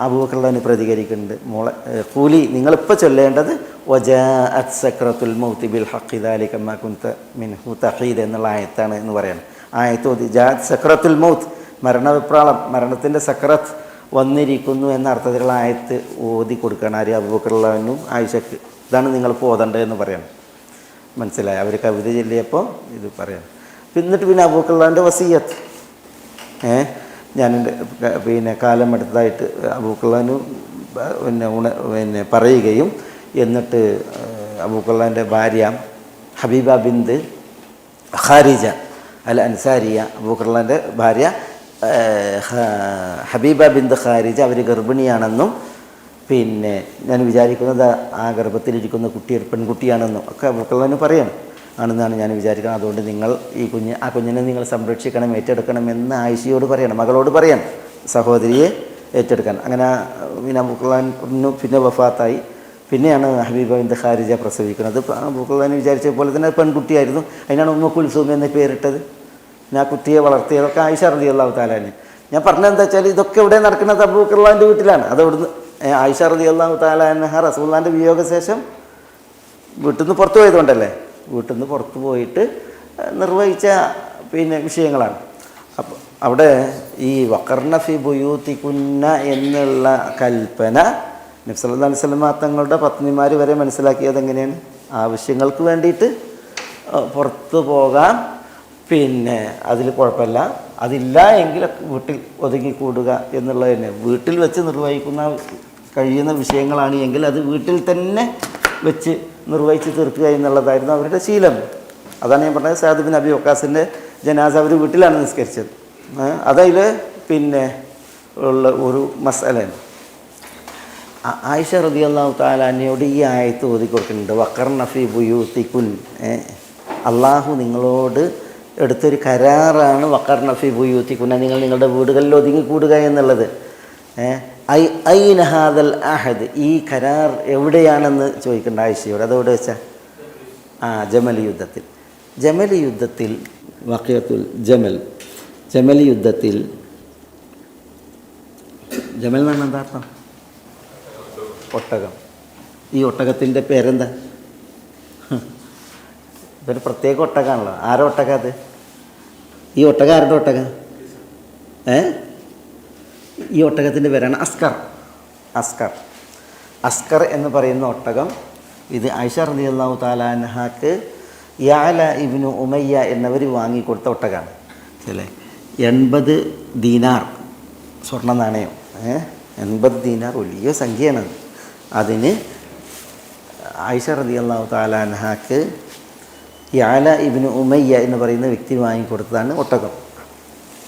അബൂബക്കർ റളിയല്ലാഹു പ്രതികരിക്കുന്നുണ്ട്, മോളെ കൂലി നിങ്ങളിപ്പോൾ ചൊല്ലേണ്ടത് വജാഅത് സക്രത്തുൽ മൗതി ബിൽ ഹഖ് ദാലിക മാ കുൻത മിൻഹു തഹീദ് എന്നുള്ള ആയത്താണ് എന്ന് പറയണം. ആയത്ത് ഓതി ജാഅത് സക്രത്തുൽ മൗത്ത്, മരണവിപ്രാളം, മരണത്തിൻ്റെ സക്രത്ത് വന്നിരിക്കുന്നു എന്ന അർത്ഥത്തിലുള്ള ആയത്ത് ഓതി കൊടുക്കണം ആര്, അബൂബക്കർ റളിയല്ലാഹു ആയിഷക്ക്. ഇതാണ് നിങ്ങളിപ്പോൾ ഓതേണ്ടത് എന്ന് പറയണം. മനസ്സിലായി, അവർ കവിത ചൊല്ലിയപ്പോൾ ഇത് പറയാം. എന്നിട്ട് പിന്നെ അബൂബക്കർ റളിയല്ലാഹുവിൻ്റെ വസിയ്യത്ത്, ഞാനെൻ്റെ പിന്നെ കാലം എടുത്തതായിട്ട് അബൂബക്കർ റളിയല്ലാഹു പിന്നെ പറയുകയും എന്നിട്ട് അബൂബക്കർ റളിയല്ലാഹുവിൻ്റെ ഭാര്യ ഹബീബ ബിന്ത് ഖാരിജ അൽ അൻസാരിയ, അബൂബക്കർ റളിയല്ലാഹുവിൻ്റെ ഭാര്യ ഹബീബ ബിന്ത് ഖാരിജ അവർ ഗർഭിണിയാണെന്നും പിന്നെ ഞാൻ വിചാരിക്കുന്നത് ആ ഗർഭത്തിലിരിക്കുന്ന കുട്ടി പെൺകുട്ടിയാണെന്നും ഒക്കെ അബൂബക്കർ റളിയല്ലാഹു പറയണം ആണെന്നാണ് ഞാൻ വിചാരിക്കുന്നത്. അതുകൊണ്ട് നിങ്ങൾ ആ കുഞ്ഞിനെ നിങ്ങൾ സംരക്ഷിക്കണം, ഏറ്റെടുക്കണം എന്ന് ആയിഷയോട് പറയണം, മകളോട് പറയണം, സഹോദരിയെ ഏറ്റെടുക്കാൻ. അങ്ങനെ പിന്നെ അബൂബക്കർ റളിയല്ലാഹു പിന്നെ വഫാത്തായി. പിന്നെയാണ് ഹബീബ ബിന്ത് ഖാരിജ പ്രസവിക്കുന്നത്. അബൂബക്കർ റളിയല്ലാഹു വിചാരിച്ച പോലെ തന്നെ പെൺകുട്ടിയായിരുന്നു. അതിനാണ് ഉമ്മ കുൽസൂം എന്ന് പേരിട്ടത്. പിന്നെ ആ കുട്ടിയെ വളർത്തിയതൊക്കെ ആയിഷ റളിയല്ലാഹു തആല അൻഹ. ഞാൻ പറഞ്ഞതെന്താ വെച്ചാൽ ഇതൊക്കെ ഇവിടെ നടക്കുന്നത് അബൂബക്കർ റളിയല്ലാഹുവിൻ്റെ വീട്ടിലാണ്. അതവിടുന്ന് ആയിഷ റളിയല്ലാഹു തആല അൻഹ റസൂലുള്ളാഹിൻ്റെ വിയോഗശേഷം വീട്ടിൽ നിന്ന് പുറത്തു പോയതുകൊണ്ടല്ലേ, വീട്ടിൽ നിന്ന് പുറത്തു പോയിട്ട് നിർവഹിച്ച പിന്നെ വിഷയങ്ങളാണ്. അപ്പോൾ അവിടെ ഈ വഖർന ഫി ബുയൂതികുന്ന എന്നുള്ള കൽപ്പന നബി സല്ലല്ലാഹു അലൈഹി വസല്ലം തങ്ങളുടെ പത്നിമാർ വരെ മനസ്സിലാക്കിയത് എങ്ങനെയാണ്, ആവശ്യങ്ങൾക്ക് വേണ്ടിയിട്ട് പുറത്തു പോകാം, പിന്നെ അതിൽ കുഴപ്പമില്ല, അതില്ല എങ്കിൽ വീട്ടിൽ ഒതുങ്ങിക്കൂടുക എന്നുള്ളത് തന്നെ. വീട്ടിൽ വെച്ച് നിർവഹിക്കുന്ന കഴിയുന്ന വിഷയങ്ങളാണ് എങ്കിൽ അത് വീട്ടിൽ തന്നെ വെച്ച് നിർവഹിച്ച് തീർക്കുക എന്നുള്ളതായിരുന്നു അവരുടെ ശീലം. അതാണ് ഞാൻ പറഞ്ഞത്, സഅദ് ബിൻ അബി വഖാസിൻ്റെ ജനാസ അവർ വീട്ടിലാണ് നിസ്കരിച്ചത്. അതതിൽ പിന്നെ ഉള്ള ഒരു മസലയാണ്. ആയിഷ റളിയല്ലാഹു തആല അൻഹയോട് ഈ ആയത്ത് ഓതി കൊടുക്കുന്നുണ്ട്, വഖർന ഫീ ബുയൂതികുൻ, അള്ളാഹു നിങ്ങളോട് എടുത്തൊരു കരാറാണ് വഖർന ഫീ ബുയൂതികുൻ, നിങ്ങൾ നിങ്ങളുടെ വീടുകളിൽ ഒതുങ്ങിക്കൂടുക എന്നുള്ളത്. ഐന ഹാദൽ അഹദ്, ഈ കരാർ എവിടെയാണെന്ന് ചോദിക്കേണ്ട ആയിഷയോട്. അതെവിടെ വെച്ചാൽ ജമൽ യുദ്ധത്തിൽ വഖിയത്തുൽ ജമൽ യുദ്ധത്തിൽ ജമൽ എന്നാണ് എന്താ അർത്ഥം? ഒട്ടകം. ഈ ഒട്ടകത്തിൻ്റെ പേരെന്താ? ഇതൊരു പ്രത്യേക ഒട്ടകമാണല്ലോ. ആരുടെ ഒട്ടകം അത്? ഈ ഒട്ടകം ആരുടെ ഒട്ടകം? ഈ ഒട്ടകത്തിൻ്റെ പേരാണ് അസ്കർ. അസ്കർ എന്ന് പറയുന്ന ഒട്ടകം ഇത് ആയിഷ റളിയല്ലാഹു തആല അൻഹാക്ക് യാല ഇബ്നു ഉമയ്യ എന്നവർ വാങ്ങിക്കൊടുത്ത ഒട്ടകമാണ്. ചില 80 ദീനാർ സ്വർണ്ണ നാണയം, 80 ദീനാർ വലിയ സംഖ്യയാണ്. അതിന് ആയിഷ റളിയല്ലാഹു തആല അൻഹാക്ക് യാല ഇബ്നു ഉമയ്യ എന്ന് പറയുന്ന വ്യക്തി വാങ്ങിക്കൊടുത്തതാണ് ഒട്ടകം.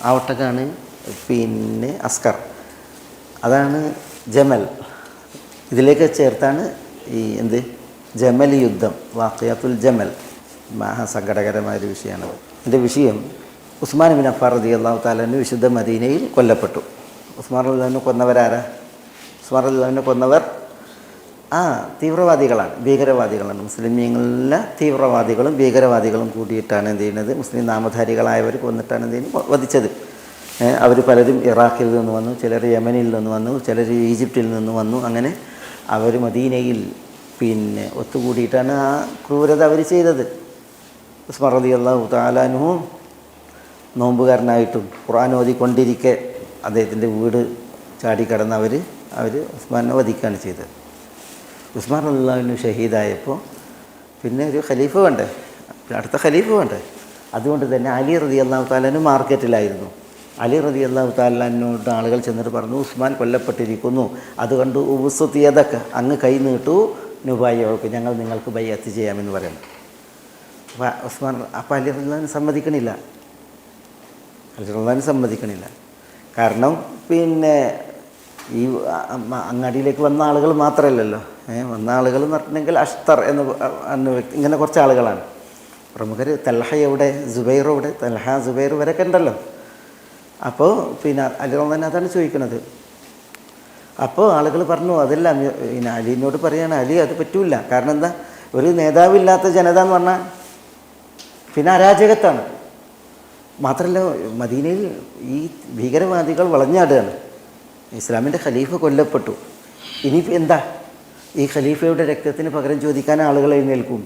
ആ ഒട്ടകമാണ് പിന്നെ അസ്കർ. അതാണ് ജമൽ. ഇതിലേക്ക് ചേർത്താണ് ഈ ജമൽ യുദ്ധം, വാഖിയത്തുൽ ജമൽ. മഹാസങ്കടകരമായൊരു വിഷയമാണ്. ഇതിൻ്റെ വിഷയം ഉസ്മാൻ ബിൻ അഫ്ഫാൻ റളിയല്ലാഹു തആല അൻഹു വിശുദ്ധ മദീനയിൽ കൊല്ലപ്പെട്ടു. ഉസ്മാൻ റളിയല്ലാഹു അൻഹു കൊന്നവരാരാ? ഉസ്മാൻ റളിയല്ലാഹു അൻഹു കൊന്നവർ തീവ്രവാദികളാണ്, ഭീകരവാദികളാണ്. മുസ്ലിമീങ്ങളിലെ തീവ്രവാദികളും ഭീകരവാദികളും കൂടിയിട്ടാണ് എന്ത് ചെയ്യുന്നത്, മുസ്ലിം നാമധാരികളായവർ കൊന്നിട്ടാണ് എന്ത് ചെയ്യുന്നത്, വധിച്ചത്. അവർ പലരും ഇറാഖിൽ നിന്ന് വന്നു, ചിലർ യമനിൽ നിന്ന് വന്നു, ചിലർ ഈജിപ്തിൽ നിന്ന് വന്നു. അങ്ങനെ അവർ മദീനയിൽ പിന്നെ ഒത്തുകൂടിയിട്ടാണ് ആ ക്രൂരത അവർ ചെയ്തത്. ഉസ്മാൻ റളിയല്ലാഹു തആല അൻഹു നോമ്പുകാരനായിട്ടും ഖുർആൻ ഓതിക്കൊണ്ടിരിക്കെ അദ്ദേഹത്തിൻ്റെ വീട് ചാടിക്കടന്ന് അവർ ഉസ്മാനെ വധിക്കുകയാണ് ചെയ്തത്. ഉസ്മാൻ റളിയല്ലാഹു അൻഹു ഷഹീദായപ്പോൾ പിന്നെ ഒരു ഖലീഫ വേണ്ടേ, അടുത്ത ഖലീഫ വേണ്ടേ. അതുകൊണ്ട് തന്നെ അലി റളിയല്ലാഹു തആല അൻഹു മാർക്കറ്റിലായിരുന്നു. അലി റളിയല്ലാഹു തആല അൻഹുവിനോട് ആളുകൾ ചെന്നിട്ട് പറഞ്ഞു, ഉസ്മാൻ കൊല്ലപ്പെട്ടിരിക്കുന്നു, അതുകൊണ്ട് ഉബുസ്തിയതൊക്കെ അങ്ങ് കൈ നീട്ടു, നുബായിക്ക് ഞങ്ങൾ നിങ്ങൾക്ക് ബൈഅത്ത് ചെയ്യാമെന്ന് പറയുന്നു. അപ്പോൾ ഉസ്മാൻ അലി റളിയല്ലാഹു അൻഹു സമ്മതിക്കണില്ല. കാരണം പിന്നെ ഈ അങ്ങാടിയിലേക്ക് വന്ന ആളുകൾ മാത്രമല്ലല്ലോ, വന്ന ആളുകൾ എന്ന് പറഞ്ഞിട്ടുണ്ടെങ്കിൽ അഷ്തർ എന്ന് വ്യക്തി, ഇങ്ങനെ കുറച്ച് ആളുകളാണ് പ്രമുഖർ. തൽഹ എവിടെ, സുബൈർ എവിടെ, തൽഹ സുബൈർ വരെയൊക്കെ ഉണ്ടല്ലോ. അപ്പോൾ പിന്നെ അലി റളിയല്ലാഹു അൻഹു അതാണ് ചോദിക്കുന്നത്. അപ്പോൾ ആളുകൾ പറഞ്ഞു, അതല്ല പിന്നെ അലിനോട് പറയാണ്, അലി അത് പറ്റൂല. കാരണം എന്താ, ഒരു നേതാവില്ലാത്ത ജനത എന്ന് പറഞ്ഞാൽ പിന്നെ അരാജകത്താണ്. മാത്രമല്ല മദീനയിൽ ഈ ഭീകരവാദികൾ വളഞ്ഞാടുകയാണ്. ഇസ്ലാമിൻ്റെ ഖലീഫ കൊല്ലപ്പെട്ടു. ഇനി എന്താ, ഈ ഖലീഫയുടെ രക്തത്തിന് പകരം ചോദിക്കാൻ ആളുകൾ എഴുന്നേൽക്കും.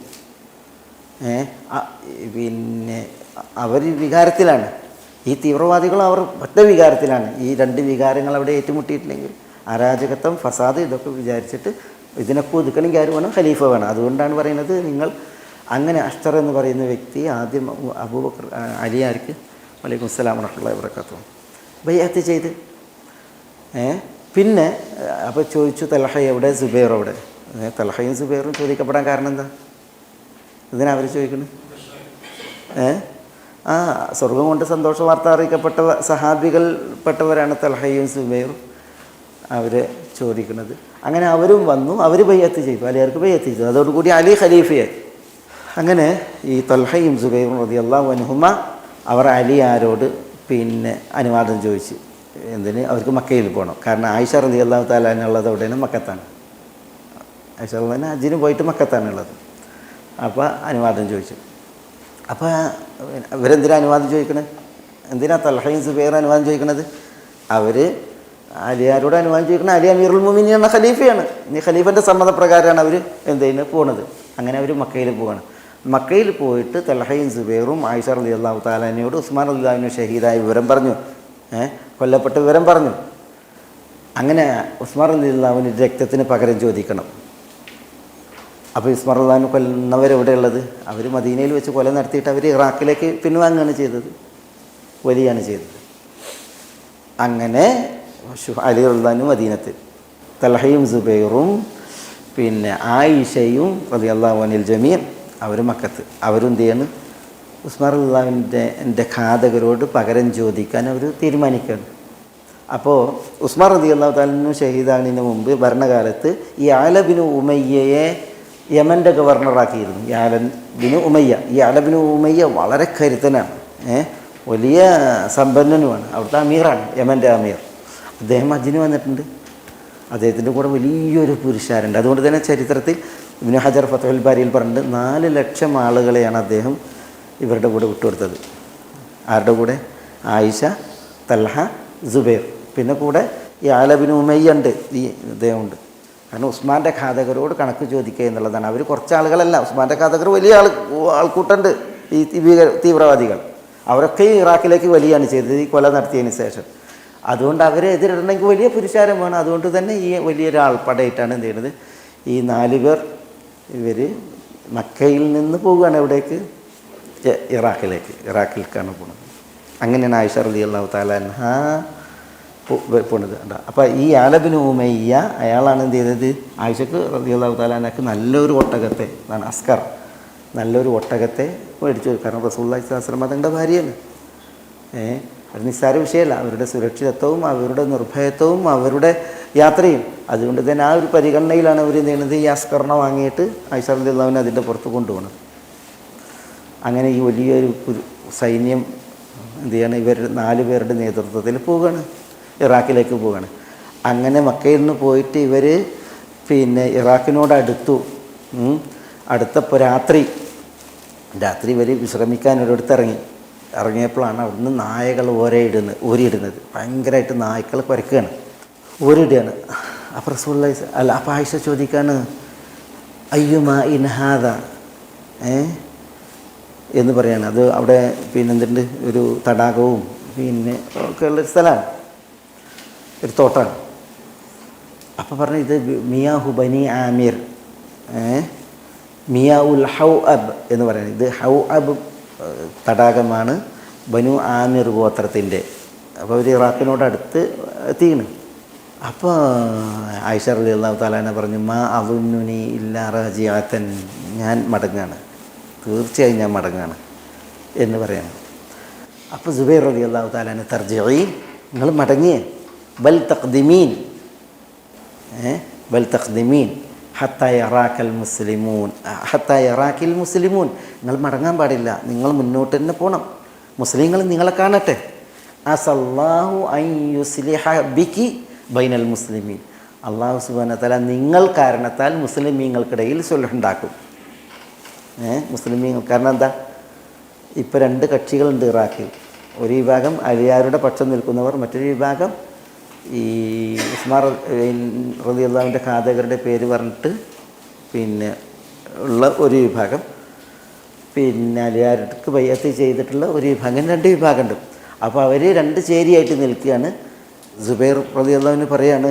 പിന്നെ അവർ വികാരത്തിലാണ്, ഈ തീവ്രവാദികളും അവർ ഒറ്റ വികാരത്തിലാണ്. ഈ രണ്ട് വികാരങ്ങൾ അവിടെ ഏറ്റുമുട്ടിയിട്ടുണ്ടെങ്കിൽ അരാജകത്വം, ഫസാദ്, ഇതൊക്കെ വിചാരിച്ചിട്ട് ഇതിനൊക്കെ ഒതുക്കണമെങ്കിൽ ആര് വേണം, ഖലീഫ വേണം. അതുകൊണ്ടാണ് പറയുന്നത്, നിങ്ങൾ അങ്ങനെ അഷ്തർ എന്ന് പറയുന്ന വ്യക്തി ആദ്യം അബൂബക്കർ അലിയാർക്ക് വലൈക്കും അസ്സലാം വറഹ്മത്തുള്ളാഹി വബറകാതുഹു ബൈഅത്ത് ചെയ്ത്. പിന്നെ അപ്പോൾ ചോദിച്ചു, തൽഹ എവിടെ, സുബൈർ എവിടെ? തൽഹയും സുബൈറും ചോദിക്കപ്പെടാൻ കാരണം എന്താ? ഇതിനാ അവർ ചോദിക്കുന്നത്. സ്വർഗം കൊണ്ട് സന്തോഷ വാർത്ത അറിയിക്കപ്പെട്ട സഹാബികൾപ്പെട്ടവരാണ് തൽഹയും സുബൈറും. അവർ ചോദിക്കുന്നത്. അങ്ങനെ അവരും വന്നു, അവർ ബൈഅത്ത് ചെയ്തു, അലിയാർക്ക് ബൈഅത്ത് ചെയ്തു. അതോടുകൂടി അലി ഖലീഫയായി. അങ്ങനെ ഈ തൽഹയും സുബൈറും റളിയല്ലാഹു അൻഹുമ അവർ അലിയാരോട് പിന്നെ അനുവാദം ചോദിച്ചു. എന്തിന്? അവർക്ക് മക്കയിൽ പോകണം. കാരണം ആയിഷ റളിയല്ലാഹു തആല അൻഹ ഉള്ളത് എവിടെയാണ്? മക്കത്താണ്. ആയിഷ റളിയല്ലാഹു അൻഹ ഹജ്ജിന് പോയിട്ട് മക്കത്താണുള്ളത്. അപ്പോൾ അനുവാദം ചോദിച്ചു. അപ്പോൾ ഇവരെന്തിനാ അനുവാദം ചോദിക്കണത്? എന്തിനാ തൽഹയും സുബൈറും അനുവാദം ചോദിക്കണത്? അവർ അലിയാരോട് അനുവാദം ചോദിക്കണം. അലി അമീറുൽ മുഅ്മിനീൻ എന്ന ഖലീഫയാണ്. ഇനി ഖലീഫൻ്റെ സമ്മതപ്രകാരമാണ് അവർ എന്തെയ്യുന്നത്, പോണത്. അങ്ങനെ അവർ മക്കയിൽ പോവാണ്. മക്കയിൽ പോയിട്ട് തൽഹയും സുബൈറും ആയിഷ റളിയല്ലാഹു തആല അൻഹയോട് ഉസ്മാൻ റളിയല്ലാഹു അൻഹു ഷഹീദായ വിവരം പറഞ്ഞു, കൊല്ലപ്പെട്ട വിവരം പറഞ്ഞു. അങ്ങനെ ഉസ്മാൻ റളിയല്ലാഹു അൻഹു രക്തത്തിന് പകരം ചോദിക്കണം. അപ്പോൾ ഉസ്മാൻ റളിയല്ലാഹു അൻഹു കൊല്ലുന്നവരെവിടെയുള്ളത്? അവർ മദീനയിൽ വെച്ച് കൊല നടത്തിയിട്ട് അവർ ഇറാഖിലേക്ക് പിൻവാങ്ങുകയാണ് ചെയ്തത്, വലിയാണ് ചെയ്തത്. അങ്ങനെ അലി റളിയല്ലാഹു അൻഹു മദീനത്തിൽ, തൽഹയും സുബൈറും പിന്നെ ആയിഷയും റളിയല്ലാഹു അൻഹുൽ ജമീഅ അവർ മക്കത്ത്. അവരും എന്ത് ചെയ്യാണ്, ഉസ്മാൻ റളിയല്ലാഹുവിൻ്റെ ഘാതകരോട് പകരം ചോദിക്കാൻ അവർ തീരുമാനിക്കുകയാണ്. അപ്പോൾ ഉസ്മാൻ റളിയല്ലാഹു തആല അൻഹു ഷഹീദാകുന്നതിന് മുമ്പ് ഭരണകാലത്ത് ഈ യാല ബിൻ ഉമയ്യയെ യമൻ്റെ ഗവർണറാക്കിയിരുന്നു. Yala bin Umayya. ഈ യാല ബിൻ ഉമയ്യ വളരെ കരുത്തനാണ്, വലിയ സമ്പന്നനുമാണ്. അവിടുത്തെ അമീറാണ്, യമൻ്റെ അമീർ. അദ്ദേഹം ഹജ്ജിന് വന്നിട്ടുണ്ട്. അദ്ദേഹത്തിൻ്റെ കൂടെ വലിയൊരു പുരുഷാരുണ്ട്. അതുകൊണ്ട് തന്നെ ചരിത്രത്തിൽ ഇബ്നു ഹജർ ഫത്ഹുൽ ബാരിയിൽ പറഞ്ഞിട്ട് 4 ലക്ഷം ആളുകളെയാണ് അദ്ദേഹം ഇവരുടെ കൂടെ വിട്ടുകൊടുത്തത്. ആരുടെ കൂടെ? ആയിഷ, തൽഹ, സുബൈർ. പിന്നെ കൂടെ ഈ യാല ബിൻ ഉമയ്യ ഉണ്ട്, ഈ ഇദ്ദേഹമുണ്ട്. കാരണം ഉസ്മാൻ്റെ ഘാതകരോട് കണക്ക് ചോദിക്കുക എന്നുള്ളതാണ്. അവർ കുറച്ച് ആളുകളല്ല, ഉസ്മാൻ്റെ ഘാതകർ വലിയ ആൾക്കൂട്ടുണ്ട്, ഈ തീവ്രവാദികൾ. അവരൊക്കെ ഇറാഖിലേക്ക് വലിയാണ് ചെയ്തത് ഈ കൊല നടത്തിയതിന് ശേഷം. അതുകൊണ്ട് അവരെ എതിരിടണമെങ്കിൽ വലിയ പുരുഷാരം വേണം. അതുകൊണ്ട് തന്നെ ഈ വലിയൊരാൾപ്പടയായിട്ടാണ് എന്ത് ചെയ്യുന്നത്, ഈ 4 പേർ ഇവർ മക്കയിൽ നിന്ന് പോവുകയാണ് എവിടേക്ക്, ഇറാഖിലേക്കാണ് പോകുന്നത്. അങ്ങനെയാണ് ആയിഷ റളിയല്ലാഹു തആല അൻഹാ പോണത്. അപ്പോൾ ഈ യാലബിന് ഉമയ്യ അയാളാണ് എന്ത് ചെയ്തത്, ആയിഷക്ക് റളിയല്ലാഹു തആല അൻഹക്ക് നല്ലൊരു ഒട്ടകത്തെ, അസ്കർ, നല്ലൊരു ഒട്ടകത്തെ മേടിച്ചു. കാരണം റസൂലുള്ളാഹി സ്വല്ലല്ലാഹു അലൈഹി വസല്ലം തങ്ങളുടെ ഭാര്യയാണ്. അത് നിസ്സാര വിഷയമല്ല. അവരുടെ സുരക്ഷിതത്വവും അവരുടെ നിർഭയത്വവും അവരുടെ യാത്രയും, അതുകൊണ്ട് തന്നെ ആ ഒരു പരിഗണനയിലാണ് അവർ എന്ത് ചെയ്യുന്നത്, ഈ അസ്കറിനെ വാങ്ങിയിട്ട് ആയിഷ റളിയല്ലാഹു അൻഹ അതിൻ്റെ പുറത്ത് കൊണ്ടുപോകണം. അങ്ങനെ ഈ വലിയൊരു സൈന്യം എന്ത് ചെയ്യാണ്, ഇവർ 4 പേരുടെ നേതൃത്വത്തിൽ പോവുകയാണ്, ഇറാഖിലേക്ക് പോവുകയാണ്. അങ്ങനെ മക്കയിൽ നിന്ന് പോയിട്ട് ഇവർ പിന്നെ ഇറാഖിനോട് അടുത്തപ്പോൾ രാത്രി ഇവർ വിശ്രമിക്കാൻ ഒരിടത്ത് ഇറങ്ങിയപ്പോഴാണ് അവിടുന്ന് നായകൾ ഓരിയിടുന്നത്. ഭയങ്കരമായിട്ട് നായ്ക്കൾ കുരക്കുകയാണ്, ഓരിടുകയാണ്. അപ്പോൾ റസൂലുള്ളാഹി അപ്പോൾ ആയിഷ ചോദിക്കാണ്, അയ്യുമാ ഇൻഹാദ എന്ന് പറയാണ്. അത് അവിടെ പിന്നെ എന്തുണ്ട്, ഒരു തടാകവും പിന്നെ ഒക്കെ ഉള്ളൊരു സ്ഥലമാണ്, ഒരു തോട്ടാണ്. അപ്പോൾ പറഞ്ഞു, ഇത് മിയാഹു ബനി ആമിർ, മിയാ ഉൽ ഹൗ അബ് എന്ന് പറയുന്നത്. ഇത് ഹൗ അബ് തടാകമാണ്, ബനു ആമിർ ഗോത്രത്തിൻ്റെ. അപ്പോൾ അവർ ഇറാഖിനോട് അടുത്ത് എത്തിയാണ്. അപ്പോൾ ആയിഷ റളിയല്ലാഹു തആല അൻഹ പറഞ്ഞു, മാ അദുന്നുനി ഇല്ലാ റാജിഅതൻ, ഞാൻ മടങ്ങാണ്, തീർച്ചയായും ഞാൻ മടങ്ങാണ് എന്ന് പറയണം. അപ്പോൾ സുബൈർ റളിയല്ലാഹു തആല അൻഹു, തർജിഈ, നിങ്ങൾ മടങ്ങിയേ, ബൽ തഖ്ദിമീൻ ഹത്താ യറാക്കൽ മുസ്ലിമൂൻ, നിങ്ങൾ മടങ്ങാൻ പാടില്ല, നിങ്ങൾ മുന്നോട്ട് തന്നെ പോകണം, മുസ്ലിങ്ങൾ നിങ്ങളെ കാണട്ടെ. അസല്ലാഹു അൻ യുസ്ലിഹ ബികി ബൈനൽ മുസ്ലിമീൻ, അള്ളാഹു സുബ്ഹാനഹു വ തആല നിങ്ങൾ കാരണത്താൽ മുസ്ലിമീങ്ങൾക്കിടയിൽ സുൽഹ് ഉണ്ടാക്കും. മുസ്ലിമീങ്ങൾ കാരണം എന്താ, ഇപ്പോൾ 2 കക്ഷികളുണ്ട് ഇറാഖിൽ. ഒരു വിഭാഗം അലിയാരുടെ പക്ഷം നിൽക്കുന്നവർ, മറ്റൊരു വിഭാഗം ഈ ഉസ്മാൻ റളിയല്ലാഹുവിൻ്റെ ഘാതകരുടെ പേര് പറഞ്ഞിട്ട് പിന്നെ ഉള്ള ഒരു വിഭാഗം, പിന്നെ അലിയാർക്ക് ബൈഅത്ത് ചെയ്തിട്ടുള്ള ഒരു വിഭാഗം, 2 വിഭാഗമുണ്ട്. അപ്പോൾ അവർ 2 ചേരിയായിട്ട് നിൽക്കുകയാണ്. സുബൈർ റളിയല്ലാഹു പറയാണ്,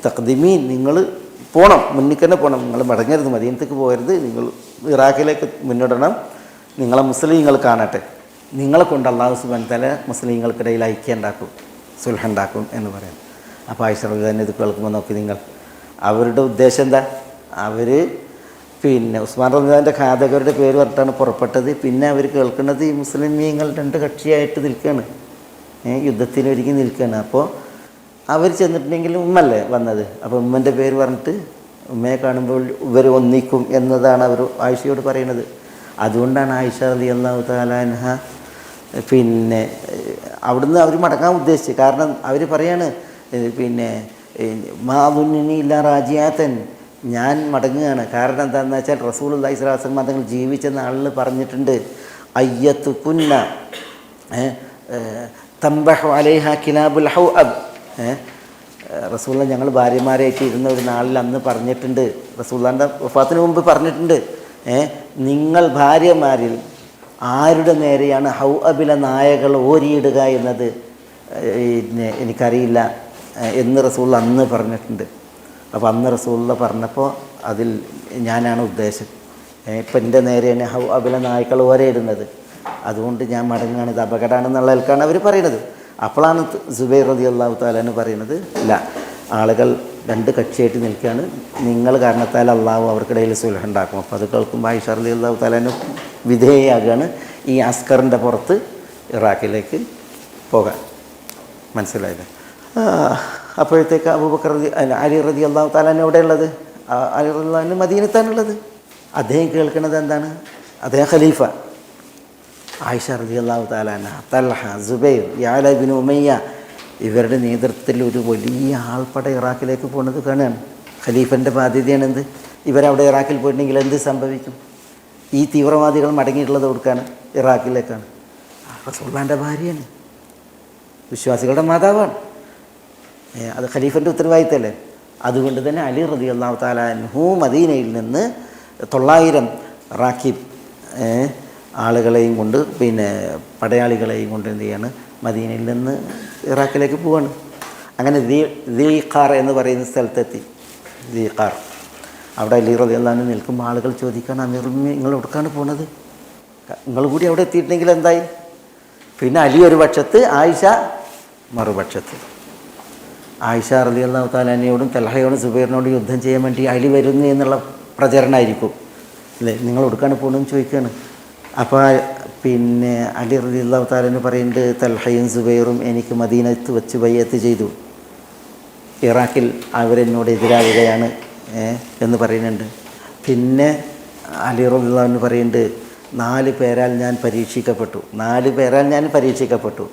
തഖ്ദിമീൻ, നിങ്ങൾ പോകണം, മുന്നിൽ തന്നെ പോകണം, നിങ്ങൾ മടങ്ങരുത്, മദീനത്തേക്ക് പോകരുത്, നിങ്ങൾ ഇറാഖിലേക്ക് മുന്നിടണം, നിങ്ങളെ മുസ്ലിങ്ങൾ കാണട്ടെ, നിങ്ങളെ കൊണ്ട് അല്ലാഹു സുബ്ഹാനഹു വ തആല മുസ്ലിങ്ങൾക്കിടയിൽ ഐക്യം ഉണ്ടാക്കും, സുൽഹ് ഉണ്ടാക്കും എന്ന് പറയാം. അപ്പോൾ ആയിഷ റളിയല്ലാഹു അൻഹ ഇത് കേൾക്കുമ്പോൾ നോക്കി നിങ്ങൾ, അവരുടെ ഉദ്ദേശം എന്താ, അവർ പിന്നെ ഉസ്മാൻ റളിയല്ലാഹുവിൻ്റെ ഘാതകരുടെ പേര് പറഞ്ഞിട്ടാണ് പുറപ്പെട്ടത്. പിന്നെ അവർ കേൾക്കുന്നത് ഈ മുസ്ലിമീങ്ങൾ 2 കക്ഷിയായിട്ട് നിൽക്കുകയാണ്, യുദ്ധത്തിനൊരുങ്ങി നിൽക്കുകയാണ്. അപ്പോൾ അവർ ചെന്നിട്ടുണ്ടെങ്കിലും ഉമ്മല്ലേ വന്നത്, അപ്പോൾ ഉമ്മൻ്റെ പേര് പറഞ്ഞിട്ട് ഉമ്മയെ കാണുമ്പോൾ ഇവർ ഒന്നിക്കും എന്നതാണ് അവർ ആയിഷയോട് പറയുന്നത്. അതുകൊണ്ടാണ് ആയിഷ റളിയല്ലാഹു തആല അൻഹ പിന്നെ അവിടുന്ന് അവർ മടങ്ങാൻ ഉദ്ദേശിച്ചത്. കാരണം അവർ പറയാണ്, പിന്നെ മാതുന്നിനി ഇല്ല റാജിയാത്തൻ, ഞാൻ മടങ്ങുകയാണ്. കാരണം എന്താണെന്ന് വെച്ചാൽ റസൂലുള്ളാഹി സ്വല്ലല്ലാഹു അലൈഹി വസല്ലം തങ്ങൾ ജീവിച്ച നാളിൽ പറഞ്ഞിട്ടുണ്ട്, അയ്യത്തു കുന്ന തംബഹു അലൈഹ കിലാബുൽ ഹൗഅബ്. റസൂലുള്ള ഞങ്ങൾ ഭാര്യമാരായിട്ട് ഇരുന്ന ഒരു നാളിൽ അന്ന് പറഞ്ഞിട്ടുണ്ട്, റസൂലുള്ളാഹിൻ്റെ വഫാത്തിന് മുമ്പ് പറഞ്ഞിട്ടുണ്ട്, നിങ്ങൾ ഭാര്യമാരിൽ ആരുടെ നേരെയാണ് ഹൗഅബിലെ നായകൾ ഓരിയിടുക എന്നത് എനിക്കറിയില്ല എന്ന് റസൂലുള്ള അന്ന് പറഞ്ഞിട്ടുണ്ട്. അപ്പോൾ അന്ന് റസൂലുള്ള പറഞ്ഞപ്പോൾ അതിൽ ഞാനാണ് ഉദ്ദേശം, ഇപ്പം എൻ്റെ നേരെയാണ് ഹൗഅബിലെ നായ്ക്കൾ ഓരയിടുന്നത്, അതുകൊണ്ട് ഞാൻ മടങ്ങുകയാണ്, ഇത് അപകടമാണെന്നുള്ള നിലക്കാണ് അവർ പറയുന്നത്. അപ്പോഴാണ് സുബൈർ റളിയല്ലാഹു തആല അൻഹു പറയുന്നത്, ഇല്ല, ആളുകൾ 2 കക്ഷിയായിട്ട് നിൽക്കുകയാണ്, നിങ്ങൾ കാരണത്താൽ അള്ളാഹു അവർക്കിടയിൽ സുൽഹ് ഉണ്ടാക്കും. അപ്പോൾ അത് കേൾക്കുമ്പോൾ ആയിഷ റളിയല്ലാഹു തആല അൻഹു വിധേയയാകാണ് ഈ അസ്കറിൻ്റെ പുറത്ത് ഇറാഖിലേക്ക് പോകാൻ. മനസ്സിലായത്? അപ്പോഴത്തേക്ക് അബൂബക്കർ അലി റളിയല്ലാഹു തആല അൻഹു എവിടെയുള്ളത്? അലി റളിയല്ലാഹു അൻഹു മദീനത്താണുള്ളത്. അദ്ദേഹം കേൾക്കുന്നത് എന്താണ്? അദ്ദേഹം ഖലീഫ. ആയിഷ റളിയല്ലാഹു തആല അൻഹ, തൽഹ, സുബൈർ, യഅല ഇബ്നു ഉമയ്യ ഇവരുടെ നേതൃത്വത്തിൽ ഒരു വലിയ ആൾപ്പട ഇറാഖിലേക്ക് പോകുന്നത് കാണുകയാണ്. ഖലീഫൻ്റെ ബാധ്യതയാണ് എന്ത്? ഇവരവിടെ ഇറാഖിൽ പോയിട്ടുണ്ടെങ്കിൽ എന്ത് സംഭവിക്കും? ഈ തീവ്രവാദികൾ മടങ്ങിയിട്ടുള്ളത് കൊടുക്കാണ്, ഇറാഖിലേക്കാണ്. റസൂലുള്ളാഹിൻ്റെ ഭാര്യയാണ്, വിശ്വാസികളുടെ മാതാവാണ്. അത് ഖലീഫൻ്റെ ഉത്തരവാദിത്തമല്ലേ? അതുകൊണ്ട് തന്നെ അലി റളിയല്ലാഹു തആല അൻഹു മദീനയിൽ നിന്ന് 900 റാക്കിബ് ആളുകളെയും കൊണ്ട് പിന്നെ പടയാളികളെയും കൊണ്ട് എന്ത് ചെയ്യാണ് മദീനയിൽ നിന്ന് ഇറാഖിലേക്ക് പോവാണ്. അങ്ങനെ ദീഖാർ എന്ന് പറയുന്ന സ്ഥലത്തെത്തി. ദീഖാർ അവിടെ അലി റളിയല്ലാഹു അൻഹു നിൽക്കുമ്പോൾ ആളുകൾ ചോദിക്കുകയാണ്, അമീറുൽ മുഅ്മിനീൻ നിങ്ങൾ എവിടേക്കാണ് പോണത്? നിങ്ങൾ കൂടി അവിടെ എത്തിയിട്ടുണ്ടെങ്കിൽ എന്തായി? പിന്നെ അലി ഒരു പക്ഷത്ത്, ആയിഷ മറുപക്ഷത്ത്. ആയിഷ റളിയല്ലാഹു തആല അൻഹയോടും തൽഹയോടും സുബൈറിനോടും യുദ്ധം ചെയ്യാൻ വേണ്ടി അലി വരുന്നു എന്നുള്ള പ്രചരണമായിരിക്കും അല്ലേ? നിങ്ങൾ എവിടേക്കാണ് പോകണമെന്ന് ചോദിക്കുകയാണ്. അപ്പോൾ പിന്നെ അലി റളിയല്ലാഹു തആല അൻഹു പറയുന്നുണ്ട്, തൽഹയും സുബൈറും എനിക്ക് മദീനത്ത് വെച്ച് ബൈഅത്ത് ചെയ്തു, ഇറാഖിൽ അവരെന്നോട് എതിരാവുകയാണ് എന്ന് പറയുന്നുണ്ട്. പിന്നെ അലി റളിയല്ലാഹു അൻഹു പറയുന്നുണ്ട്, 4 പേരാൽ ഞാൻ പരീക്ഷിക്കപ്പെട്ടു.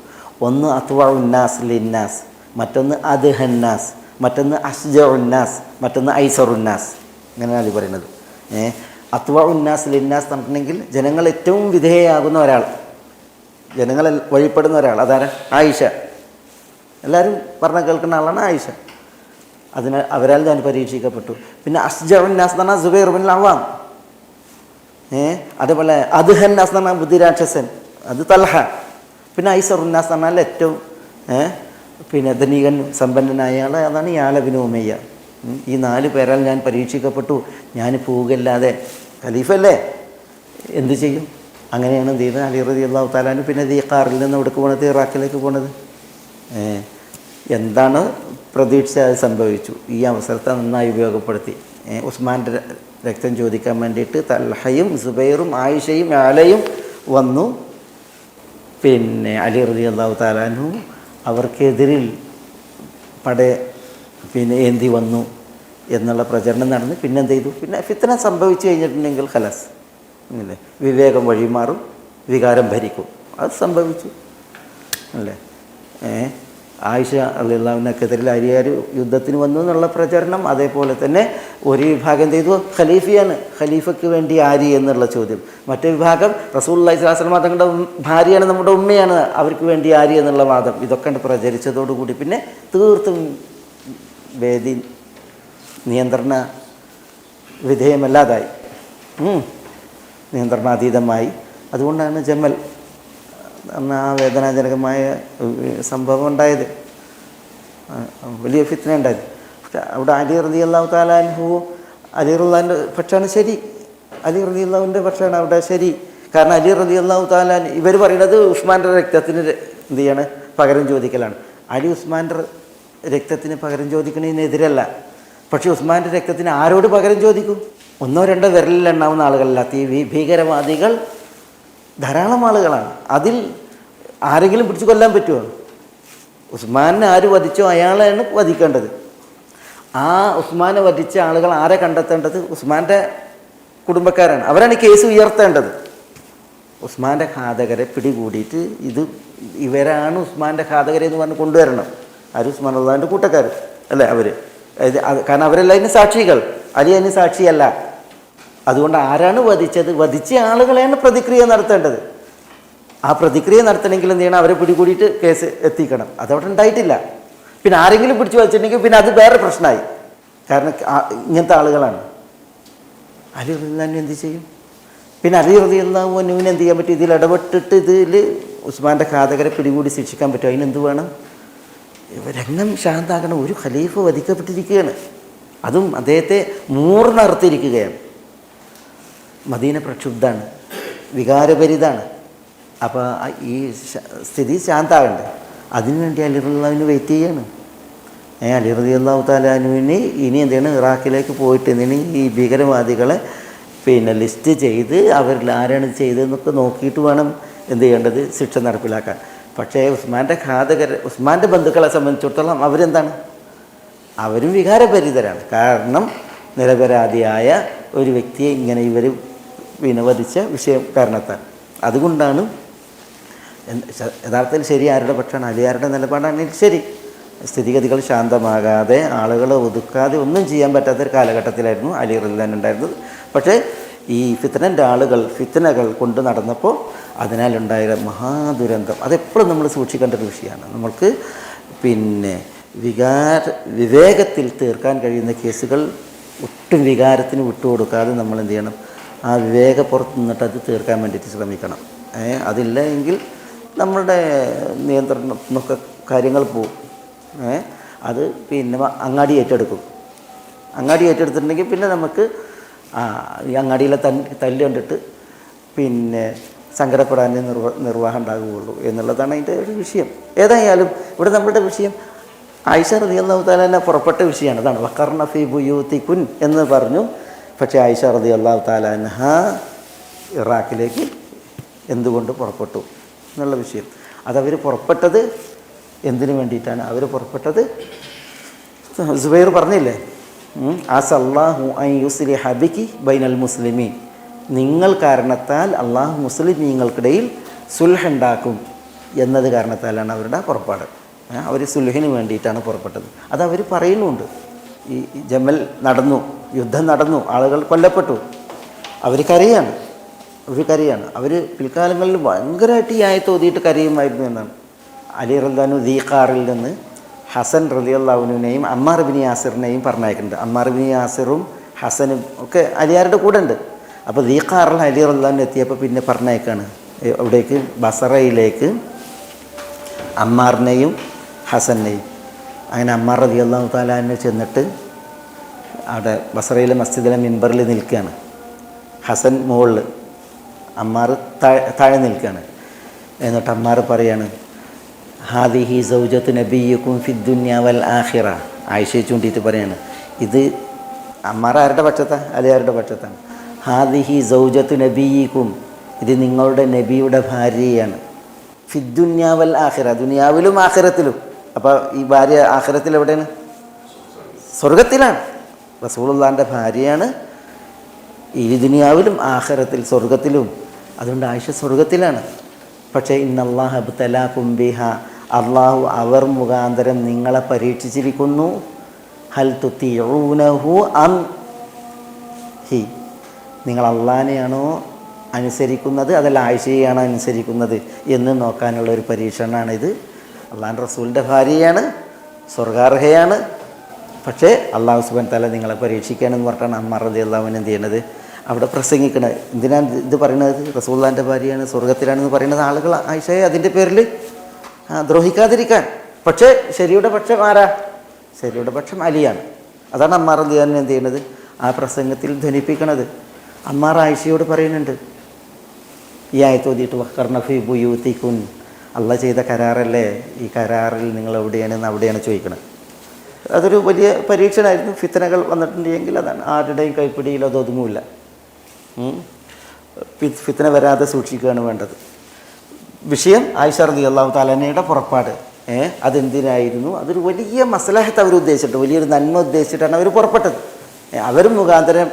ഒന്ന് അത്വഉന്നാസ് ലിന്നാസ്, മറ്റൊന്ന് അദ്ഹന്നാസ്, മറ്റൊന്ന് അഷ്ജഉന്നാസ്, മറ്റൊന്ന് ഐസറുന്നാസ്. അങ്ങനെയാണ് അലി പറയുന്നത്. അത്വഉന്നാസ് ലിന്നാസ് പറഞ്ഞിട്ടുണ്ടെങ്കിൽ ജനങ്ങൾ ഏറ്റവും വിധേയയാകുന്ന ഒരാൾ, ജനങ്ങൾ വഴിപ്പെടുന്ന ഒരാൾ. അതാരാ? ആയിഷ. എല്ലാവരും പറഞ്ഞ കേൾക്കുന്ന ആളാണ് ആയിഷ. അവരാൽ ഞാൻ പരീക്ഷിക്കപ്പെട്ടു. പിന്നെ അഷ്ജഉന്നാസ് എന്ന് പറഞ്ഞാൽ സുബൈർ ഇബ്നുൽ അവ്വാം. അതേപോലെ അദ്ഹന്നാസ് എന്ന് പറഞ്ഞാൽ ബുദ്ധിരാക്ഷസൻ, അത് തൽഹ. പിന്നെ ഐസറുന്നാസ് എന്ന് പറഞ്ഞാൽ ഏറ്റവും പിന്നെ ധനികൻ സമ്പന്നനായ ആൾ, അതാണ് യാല ബിൻ ഉമയ്യ. ഈ 4 പേരാൽ ഞാൻ പരീക്ഷിക്കപ്പെട്ടു. ഞാൻ പോവുകയല്ലാതെ, ഖലീഫല്ലേ, എന്ത് ചെയ്യും? അങ്ങനെയാണ് എന്ത് ചെയ്യുന്നത്? അലി റളിയല്ലാഹു തആല അൻഹു പിന്നെ ദീഖാറിൽ നിന്ന് എവിടേക്ക് പോണത്? ഇറാഖിലേക്ക് പോണത്. എന്താണ് പ്രതീക്ഷ? അത് സംഭവിച്ചു. ഈ അവസരത്തെ നന്നായി ഉപയോഗപ്പെടുത്തി ഉസ്മാൻ്റെ രക്തം ചോദിക്കാൻ വേണ്ടിയിട്ട് തൽഹയും സുബൈറും ആയിഷയും ആലയും വന്നു. പിന്നെ അലി റളിയല്ലാഹു തആല അൻഹു അവർക്കെതിരിൽ പിന്നെ ഏന്തി വന്നു എന്നുള്ള പ്രചരണം നടന്ന് പിന്നെ എന്ത് ചെയ്തു? പിന്നെ ഫിത്ന സംഭവിച്ചു കഴിഞ്ഞിട്ടുണ്ടെങ്കിൽ ഖലാസ് അല്ലേ, വിവേകം വഴിമാറും, വികാരം ഭരിക്കും. അത് സംഭവിച്ചു അല്ലേ. ആയിഷ റളിയല്ലാഹു അൻഹക്കെതിരിൽ അലിയാർ യുദ്ധത്തിന് വന്നു എന്നുള്ള പ്രചരണം. അതേപോലെ തന്നെ ഒരു വിഭാഗം ചെയ്തു ഖലീഫയാണ്, ഖലീഫയ്ക്ക് വേണ്ടി ആര് എന്നുള്ള ചോദ്യം. മറ്റേ വിഭാഗം റസൂലുള്ളാഹി സ്വല്ലല്ലാഹു അലൈഹി വസല്ലം തങ്ങളുടെ ഭാര്യയാണ്, നമ്മുടെ ഉമ്മയാണ്, അവർക്ക് വേണ്ടി ആര് എന്നുള്ള വാദം. ഇതൊക്കെ പ്രചരിച്ചതോടുകൂടി പിന്നെ തീർത്തും വേദി നിയന്ത്രണ വിധേയമല്ലാതായി, നിയന്ത്രണാതീതമായി. അതുകൊണ്ടാണ് ജമൽ എന്ന ആ വേദനാജനകമായ സംഭവം ഉണ്ടായത്, വലിയ ഫിത്ന ഉണ്ടായത്. അവിടെ അലി റളിയല്ലാഹു തആല അൻഹു, അലി റളിയല്ലാഹുവിൻ്റെ പക്ഷമാണ് ശരി, അലി റളിയല്ലാഹുവിൻ്റെ പക്ഷമാണ് അവിടെ ശരി. കാരണം അലി റളിയല്ലാഹു തആല ഇവർ പറയുന്നത് ഉസ്മാൻ്റെ രക്തത്തിന് എന്ത് ചെയ്യാണ്? പകരം ചോദിക്കലാണ്. അലി ഉസ്മാൻ്റെ രക്തത്തിന് പകരം ചോദിക്കുന്നതിനെതിരല്ല. പക്ഷേ ഉസ്മാൻ്റെ രക്തത്തിന് ആരോട് പകരം ചോദിക്കും? 1-2 വിരലിൽ എണ്ണാവുന്ന ആളുകളല്ലാത്ത ഈ ഭീകരവാദികൾ ധാരാളം ആളുകളാണ്. അതിൽ ആരെങ്കിലും പിടിച്ചു കൊല്ലാൻ പറ്റുമോ? ഉസ്മാനെ ആര് വധിച്ചോ അയാളെയാണ് വധിക്കേണ്ടത്. ആ ഉസ്മാനെ വധിച്ച ആളുകൾ ആരെ കണ്ടെത്തേണ്ടത്? ഉസ്മാൻ്റെ കുടുംബക്കാരാണ്. അവരാണ് കേസ് ഉയർത്തേണ്ടത്. ഉസ്മാൻ്റെ ഘാതകരെ പിടികൂടിയിട്ട് ഇവരാണ് ഉസ്മാൻ്റെ ഘാതകരെന്ന് പറഞ്ഞ് കൊണ്ടുവരണം. ആര്? ഉസ്മാൻ റളിയല്ലാഹുവിൻ്റെ കൂട്ടക്കാർ അല്ലേ അവർ. കാരണം അവരെല്ലാം അതിന് സാക്ഷികൾ, അലി അതിന് സാക്ഷിയല്ല. അതുകൊണ്ട് ആരാണ് വധിച്ചത്? വധിച്ച ആളുകളെയാണ് പ്രതിക്രിയ നടത്തേണ്ടത്. ആ പ്രതിക്രിയ നടത്തണമെങ്കിൽ എന്ത് ചെയ്യണം? അവരെ പിടികൂടിയിട്ട് കേസ് എത്തിക്കണം. അതവിടെ ഉണ്ടായിട്ടില്ല. പിന്നെ ആരെങ്കിലും പിടിച്ചു വച്ചിട്ടുണ്ടെങ്കിൽ പിന്നെ അത് വേറെ പ്രശ്നമായി. കാരണം ഇങ്ങനത്തെ ആളുകളാണ്. അലി റളിയല്ലാഹു എന്ത് ചെയ്യും? പിന്നെ അലി റളിയല്ലാഹു അൻഹുവിന് എന്ത് ചെയ്യാൻ പറ്റും? ഇതിൽ ഇടപെട്ടിട്ട് ഇതിൽ ഉസ്മാൻ്റെ ഘാതകരെ പിടികൂടി ശിക്ഷിക്കാൻ പറ്റും. അതിനെന്ത് വേണം? രംഗം ശാന്താക്കണം. ഒരു ഖലീഫ വധിക്കപ്പെട്ടിരിക്കുകയാണ്, അതും അദ്ദേഹത്തെ മൂർന്നറുത്തിരിക്കുകയാണ്. മദീന പ്രക്ഷുബ്ധാണ്, വികാരഭരിതാണ്. അപ്പോൾ ഈ സ്ഥിതി ശാന്താകണ്ടേ? അതിനുവേണ്ടി അലി റളിയല്ലാഹുവിന് വെയിറ്റ് ചെയ്യാണ്. അലി റളിയല്ലാഹു തആല അൻഹുവിന് ഇനി എന്താണ്? ഇറാഖിലേക്ക് പോയിട്ട് ഇനി ഈ ഭീകരവാദികളെ പിന്നെ ലിസ്റ്റ് ചെയ്ത് അവരിൽ ആരാണ് ചെയ്തതെന്നൊക്കെ നോക്കിയിട്ട് വേണം എന്ത് ചെയ്യേണ്ടത്? ശിക്ഷ നടപ്പിലാക്കാൻ. പക്ഷേ ഉസ്മാൻ്റെ ഉസ്മാൻ്റെ ബന്ധുക്കളെ സംബന്ധിച്ചിടത്തോളം അവരെന്താണ്? അവരും വികാരഭരിതരാണ്. കാരണം നിരപരാധിയായ ഒരു വ്യക്തിയെ ഇങ്ങനെ ഇവർ വിനവധിച്ച വിഷയം കാരണത്താൽ. അതുകൊണ്ടാണ് യഥാർത്ഥത്തിൽ ശരി ആരുടെ പക്ഷമാണ്? അലിയാരുടെ നിലപാടാണെങ്കിൽ ശരി. സ്ഥിതിഗതികൾ ശാന്തമാകാതെ, ആളുകളെ ഒതുക്കാതെ ഒന്നും ചെയ്യാൻ പറ്റാത്തൊരു കാലഘട്ടത്തിലായിരുന്നു അലി റളിയല്ലാഹു ഉണ്ടായിരുന്നത്. പക്ഷേ ഈ ഫിത്നകൾ കൊണ്ട് നടന്നപ്പോൾ അതിനാലുണ്ടായ മഹാദുരന്തം അതെപ്പോഴും നമ്മൾ സൂക്ഷിക്കേണ്ട ഒരു വിഷയമാണ്. നമ്മൾക്ക് പിന്നെ വിവേകത്തിൽ തീർക്കാൻ കഴിയുന്ന കേസുകൾ ഒട്ടും വികാരത്തിന് വിട്ടുകൊടുക്കാതെ നമ്മൾ എന്ത് ചെയ്യണം, ആ വിവേക പുറത്ത് നിന്നിട്ട് അത് തീർക്കാൻ വേണ്ടിയിട്ട് ശ്രമിക്കണം. അതില്ല എങ്കിൽ നമ്മളുടെ നിയന്ത്രണമൊക്കെ കാര്യങ്ങൾ പോവും. അത് പിന്നെ അങ്ങാടി ഏറ്റെടുക്കും. അങ്ങാടി ഏറ്റെടുത്തിട്ടുണ്ടെങ്കിൽ പിന്നെ നമുക്ക് ഈ അങ്ങാടിയിലെ തല്ല് കണ്ടിട്ട് പിന്നെ സങ്കടപ്പെടാനേ നിർവാഹം ഉണ്ടാകുകയുള്ളൂ എന്നുള്ളതാണ് അതിൻ്റെ ഒരു വിഷയം. ഏതായാലും ഇവിടെ നമ്മളുടെ വിഷയം ആയിഷ റളിയല്ലാഹു തആല അൻഹ പുറപ്പെട്ട വിഷയമാണ്. അതാണ് വഖർന ഫീ ബുയൂതികുൻ എന്ന് പറഞ്ഞു. പക്ഷേ ആയിഷ റളിയല്ലാഹു തആല അൻഹ ഇറാഖിലേക്ക് എന്തുകൊണ്ട് പുറപ്പെട്ടു എന്നുള്ള വിഷയം. അതവർ പുറപ്പെട്ടത് എന്തിനു വേണ്ടിയിട്ടാണ്? അവർ പുറപ്പെട്ടത് സുബൈർ പറഞ്ഞില്ലേ, അസല്ലാഹു അൻ യുസ്ലിഹ ബികി ബൈനൽ മുസ്ലിമീൻ, നിങ്ങൾ കാരണത്താൽ അള്ളാഹു മുസ്ലിമീങ്ങൾക്കിടയിൽ സുൽഹ് ഉണ്ടാക്കും എന്നത് കാരണത്താലാണ് അവരുടെ പുറപ്പാട്. അവർ സുൽഹിന് വേണ്ടിയിട്ടാണ് പുറപ്പെട്ടത്. അതവർ പറയുന്നുണ്ട്. ഈ ജമൽ നടന്നു, യുദ്ധം നടന്നു, ആളുകൾ കൊല്ലപ്പെട്ടു, അവർ കരയാണ്. അവർ പിൽക്കാലങ്ങളിൽ ഭയങ്കരമായിട്ട് ഈ ആയത്ത് ഓതിയിട്ട് കരയുമായിരുന്നു എന്നാണ്. അലി റളിയല്ലാഹു ദീഖാറിൽ നിന്ന് ഹസൻ റളിയല്ലാഹുവിനെയും അമ്മാർ ഇബ്നു യാസിറിനെയും പറഞ്ഞയക്കുന്നുണ്ട്. അമ്മാർ ഇബ്നു യാസിറും ഹസനും ഒക്കെ അലിയാരുടെ കൂടെ ഉണ്ട്. അപ്പോൾ ദീഖാറിൽ അലി റളിയല്ലാഹു എത്തിയപ്പോൾ പിന്നെ പറഞ്ഞയക്കാണ് അവിടേക്ക്, ബസറയിലേക്ക് അമ്മാറിനെയും ഹസനെയും. അങ്ങനെ അമ്മാർ റളിയല്ലാഹു തആല അൻഹു ചെന്നിട്ട് അവിടെ ബസറയിലെ മസ്ജിദിലെ മിമ്പറിൽ നിൽക്കുകയാണ്. ഹസൻ മുകളിൽ, അമ്മാർ താഴെ നിൽക്കുകയാണ്. എന്നിട്ട് അമ്മാർ പറയാണ്, ഹാദിഹി സൗജത്തു നബിയ്യിക്കും ഫിദ്ദുന്യ വൽ ആഖിറ. ആയിഷയെ ചൂണ്ടിയിട്ട് പറയാണ്, ഇത് അമ്മാർ ആരുടെ പക്ഷത്താണ്? അലി ആരുടെ പക്ഷത്താണ്? ഹാദിഹി സൗജത്തു നബിയ്യിക്കും, ഇത് നിങ്ങളുടെ നബിയുടെ ഭാര്യയാണ്. ഫിദ്ദുന്യ വൽ ആഖിറ, ദുനിയാവിലും ആഖിറത്തിലും. അപ്പോൾ ഈ ഭാര്യ ആഖിറത്തിൽ എവിടെയാണ്? സ്വർഗത്തിലാണ്. റസൂലുള്ളാഹിൻ്റെ ഭാര്യയാണ് ഈ ദുനിയാവിലും ആഖിറത്തിൽ, സ്വർഗത്തിലും. അതുകൊണ്ട് ആയിഷ സ്വർഗത്തിലാണ്. പക്ഷേ ഇന്നല്ലാഹ അബ്തലാകും ബിഹാ, അള്ളാഹു അവർ മുഖാന്തരം നിങ്ങളെ പരീക്ഷിച്ചിരിക്കുന്നു. ഹൽ തുതിഊനഹു അം ഹി, നിങ്ങൾ അള്ളാഹിനെയാണോ അനുസരിക്കുന്നത് അതല്ല ആയിഷയെയാണോ അനുസരിക്കുന്നത് എന്ന് നോക്കാനുള്ള ഒരു പരീക്ഷണമാണിത്. അള്ളാഹുവിൻ്റെ റസൂലിൻ്റെ ഭാര്യയാണ്, സ്വർഗാർഹയാണ്. പക്ഷേ അള്ളാഹു സുബ്ഹാനഹു വ തആല നിങ്ങളെ പരീക്ഷിക്കുകയാണെന്ന് പറഞ്ഞിട്ടാണ് അമ്മാർ റളിയല്ലാഹു അൻഹു എന്ത് ചെയ്യണത്, അവിടെ പ്രസംഗിക്കണത്. എന്തിനാണ് ഇത് പറയുന്നത്? റസൂലുള്ളാഹിൻ്റെ ഭാര്യയാണ്, സ്വർഗത്തിലാണെന്ന് പറയുന്നത് ആളുകൾ ആയിഷയെ അതിൻ്റെ പേരിൽ ദ്രോഹിക്കാതിരിക്കാൻ. പക്ഷേ ശരിയുടെ പക്ഷം ആരാ? ശരിയുടെ പക്ഷം അലിയാണ്. അതാണ് അമ്മാർ റളിയല്ലാഹു അൻഹു എന്ത് ചെയ്യുന്നത്, ആ പ്രസംഗത്തിൽ ധ്വനിപ്പിക്കണത്. അമ്മാർ ആയിഷയോട് പറയുന്നുണ്ട്, ഈ ആയത്ത് ഓതിയിട്ട് വഖർന ഫീ ബുയൂതികുൻ, അള്ളാഹ് ചെയ്ത കരാറല്ലേ, ഈ കരാറിൽ നിങ്ങൾ എവിടെയാണെന്ന് അവിടെയാണ് ചോദിക്കുന്നത്. അതൊരു വലിയ പരീക്ഷണമായിരുന്നു. ഫിത്തനകൾ വന്നിട്ടുണ്ടെങ്കിൽ അതാണ്, ആരുടെയും കൈപ്പിടിയിൽ അത് ഒതുങ്ങില്ല. ഫിത്തന വരാതെ സൂക്ഷിക്കുകയാണ് വേണ്ടത്. വിഷയം ആയിഷ റളിയല്ലാഹു തആല അൻഹയുടെ പുറപ്പാട്. അതെന്തിനായിരുന്നു? അതൊരു വലിയ മസ്ലഹത്ത് അവർ ഉദ്ദേശിച്ചിട്ട്, വലിയൊരു നന്മ ഉദ്ദേശിച്ചിട്ടാണ് അവർ പുറപ്പെട്ടത്. അവർ മുഖാന്തരം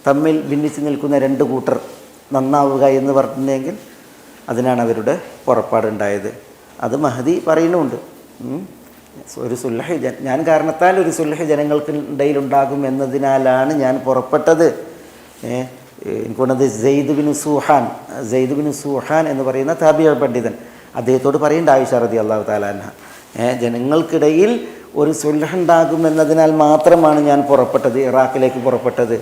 തമ്മിൽ ഭിന്നിച്ച് നിൽക്കുന്ന രണ്ട് കൂട്ടർ നന്നാവുക എന്ന് പറഞ്ഞിട്ടുണ്ടെങ്കിൽ അതിനാണ് അവരുടെ പുറപ്പാടുണ്ടായത്. അത് മഹദി പറയുന്നുമുണ്ട്. ഒരു സുൽഹ് ഞാൻ കാരണത്താൽ ഒരു സുൽഹ് ജനങ്ങൾക്കിടയിലുണ്ടാകും എന്നതിനാലാണ് ഞാൻ പുറപ്പെട്ടത്. എനിക്കുള്ളത് സെയ്ദ് ബിൻ സൂഹാൻ എന്ന് പറയുന്ന താബിഈ പണ്ഡിതൻ, അദ്ദേഹത്തോട് പറയേണ്ട ആയിഷ റളിയല്ലാഹു തആല അൻഹ, ജനങ്ങൾക്കിടയിൽ ഒരു സുൽഹ് ഉണ്ടാകുമെന്നതിനാൽ മാത്രമാണ് ഞാൻ പുറപ്പെട്ടത്, ഇറാഖിലേക്ക് പുറപ്പെട്ടത്.